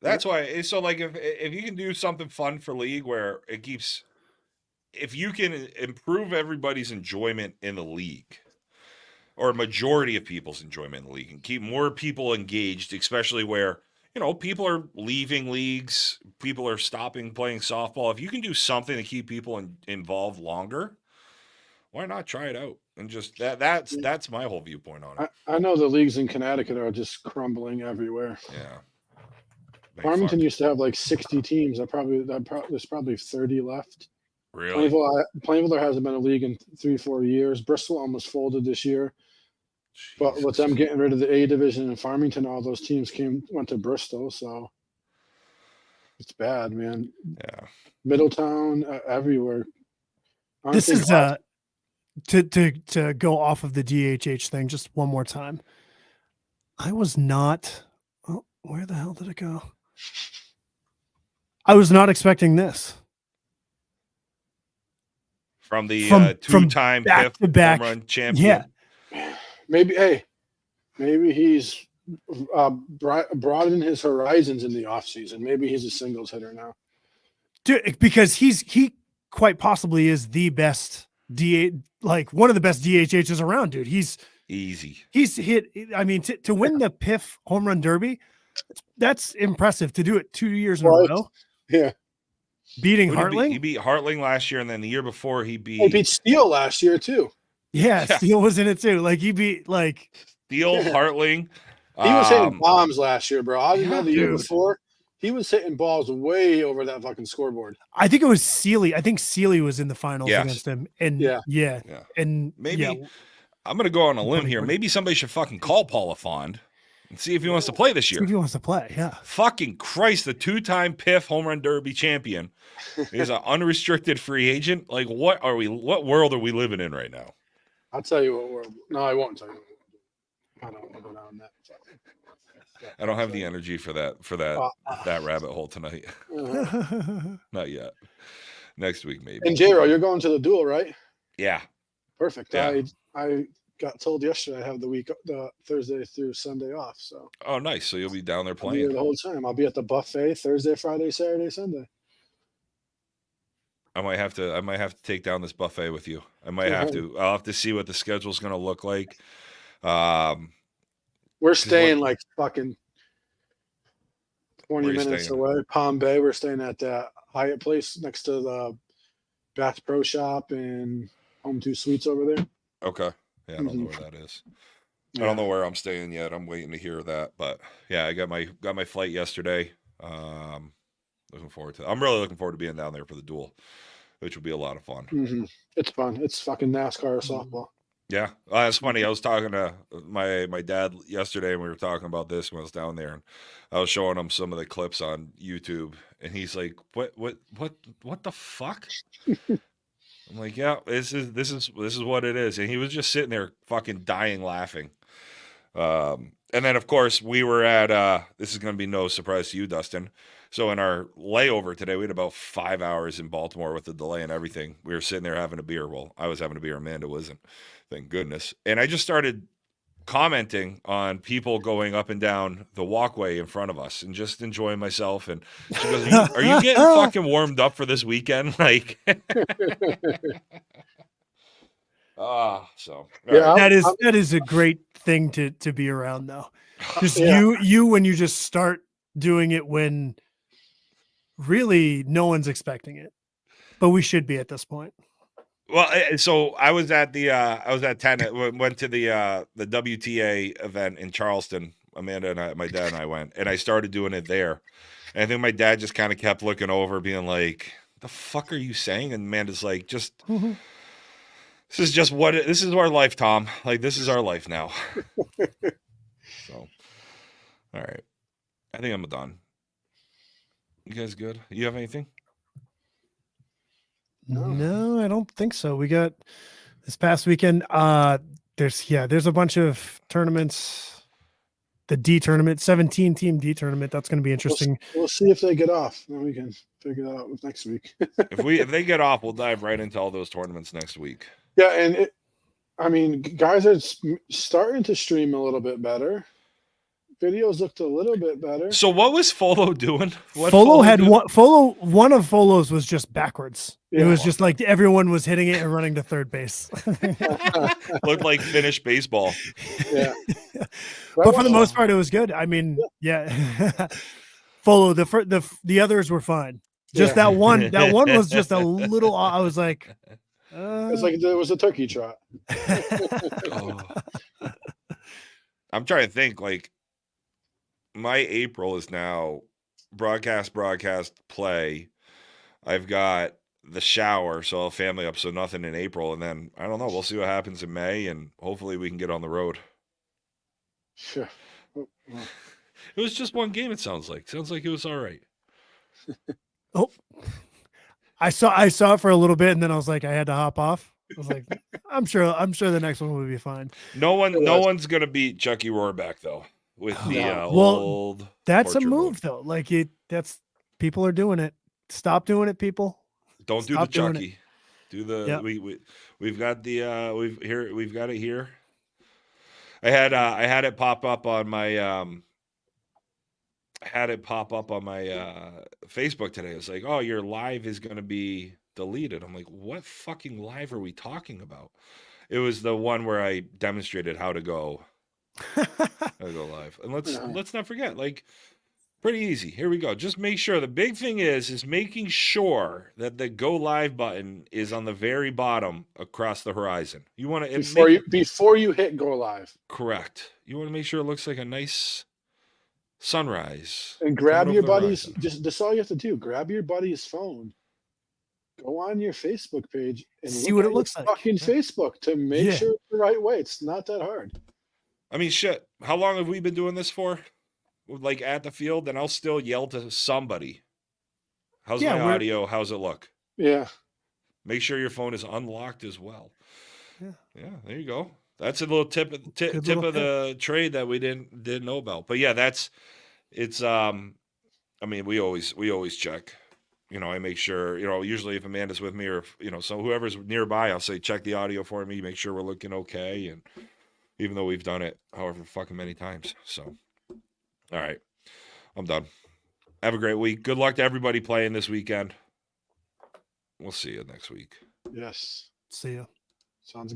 That's why. So like if you can do something fun for league where it keeps, if you can improve everybody's enjoyment in the league, or a majority of people's enjoyment in the league, and keep more people engaged, especially where, people are leaving leagues, people are stopping playing softball. If you can do something to keep people involved longer, why not try it out? And just that's my whole viewpoint on it. I know the leagues in Connecticut are just crumbling everywhere. Yeah. Farmington used to have like 60 teams. There's probably 30 left. Really? Plainville, there hasn't been a league in 3-4 years. Bristol almost folded this year. Jesus. But with them getting rid of the A division in Farmington, all those teams went to Bristol. So it's bad, man. Yeah. Middletown, everywhere. This is to go off of the DHH thing just one more time. I was not. Oh, where the hell did it go? I was not expecting this. from the from two-time back PIF to back. home run champion. Yeah. Maybe he's broadened his horizons in the offseason. Maybe he's a singles hitter now. Dude, because he quite possibly is the best like one of the best DHHs around, dude. He's hit. I mean, to win the PIF home run derby, that's impressive. To do it 2 years in a row. Yeah. Beating Hartling. He beat Hartling last year, and then the year before he beat Steele last year too. Yeah, Steele was in it too. Like he beat Steele, Hartling. He was hitting bombs last year, bro. I remember the year dude. before. He was hitting balls way over that fucking scoreboard. I think it was Sealy. I think Sealy was in the finals against him. And yeah. And maybe I'm gonna go on a limb here. Maybe somebody should fucking call Paul Lafond and see if he wants to play this year. See if he wants to play, yeah. Fucking Christ, the two-time PIF home run derby champion is an unrestricted free agent. Like, what world are we living in right now? I'll tell you what world. No, I won't tell you. I don't want to go down that. I don't have the energy for that rabbit hole tonight. Not yet. Next week, maybe. And JRo, you're going to the duel, right? Yeah. Perfect. Yeah. I got told yesterday I have the Thursday through Sunday off. So. Oh, nice. So you'll be down there playing. I'll be here the whole time. I'll be at the buffet Thursday, Friday, Saturday, Sunday. I might have to take down this buffet with you. I'll have to see what the schedule's going to look like. We're staying like fucking 20 minutes away. Palm Bay. We're staying at that Hyatt place next to the Bath Pro Shop and Home 2 Suites over there. Okay. Yeah, I don't know where that is. I don't know where I'm staying yet. I'm waiting to hear that. But yeah, I got my flight yesterday. Looking forward to it. I'm really looking forward to being down there for the duel, which will be a lot of fun. Mm-hmm. It's fun. It's fucking NASCAR or softball. Yeah, that's funny. I was talking to my dad yesterday, and we were talking about this when I was down there, and I was showing him some of the clips on YouTube, and he's like, "What the fuck?" I'm like, "Yeah, this is what it is," and he was just sitting there, fucking dying laughing. And then, of course, we were at. This is going to be no surprise to you, Dustin. So in our layover today, we had about 5 hours in Baltimore with the delay and everything. We were sitting there having a beer. Well, I was having a beer. Amanda wasn't. Thank goodness. And I just started commenting on people going up and down the walkway in front of us and just enjoying myself. And she goes, are you getting fucking warmed up for this weekend? Like, so yeah, right. That is a great thing to be around though. Just you when you just start doing it when really no one's expecting it, but we should be at this point. Well, so I was at 10. Went to the WTA event in Charleston. Amanda and my dad and I went, and I started doing it there. And I think my dad just kind of kept looking over, being like, "The fuck are you saying?" And Amanda's like, "Just this is just this is our life, Tom. Like this is our life now." So, all right, I think I'm done. You guys good? You have anything? No, I don't think so. We got this past weekend. There's a bunch of tournaments. The D tournament, 17-team D tournament. That's going to be interesting. We'll see if they get off. Then we can figure that out next week. If they get off, we'll dive right into all those tournaments next week. Yeah, and guys are starting to stream a little bit better. Videos looked a little bit better. So what was Folo doing? One of Folo's was just backwards. Yeah. It was just like everyone was hitting it and running to third base. Looked like Finnish baseball. Yeah. But for the most part, it was good. I mean, yeah. Folo, the others were fine. Just that one was just a little. I was like, it's like it was a turkey trot. I'm trying to think. Like, my April is now broadcast, play. I've got the shower, so I'll family up, so nothing in April. And then, I don't know, we'll see what happens in May, and hopefully we can get on the road. Sure. It was just one game, it sounds like. Sounds like it was all right. Oh. I saw it for a little bit, and then I was like, I had to hop off. I was like, I'm sure the next one will be fine. No one's going to beat Chucky Rohrback, though. With the old that's a move though. Like that's people are doing it. Stop doing it, people. Don't do the Chucky. Do the Yep. we've got the we've got it here. I had it pop up on my Facebook today. It's like, oh, your live is going to be deleted. I'm like, what fucking live are we talking about? It was the one where I demonstrated how to go live. And let's not forget, like, pretty easy. Here we go. Just make sure. The big thing is making sure that the go live button is on the very bottom across the horizon. You want to before you hit go live. Correct. You want to make sure it looks like a nice sunrise. And grab your buddy's. Just all you have to do. Grab your buddy's phone. Go on your Facebook page and see what it looks like. Fucking Facebook to make sure it's the right way. It's not that hard. I mean, shit. How long have we been doing this for? Like at the field, and I'll still yell to somebody. How's my audio? How's it look? Yeah. Make sure your phone is unlocked as well. Yeah. Yeah. There you go. That's a little tip of the trade that we didn't know about. But yeah, it's. I mean, we always check. You know, I make sure. You know, usually if Amanda's with me or so whoever's nearby, I'll say check the audio for me. Make sure we're looking okay. And even though we've done it however fucking many times, so. All right. I'm done. Have a great week. Good luck to everybody playing this weekend. We'll see you next week. Yes. See ya. Sounds good.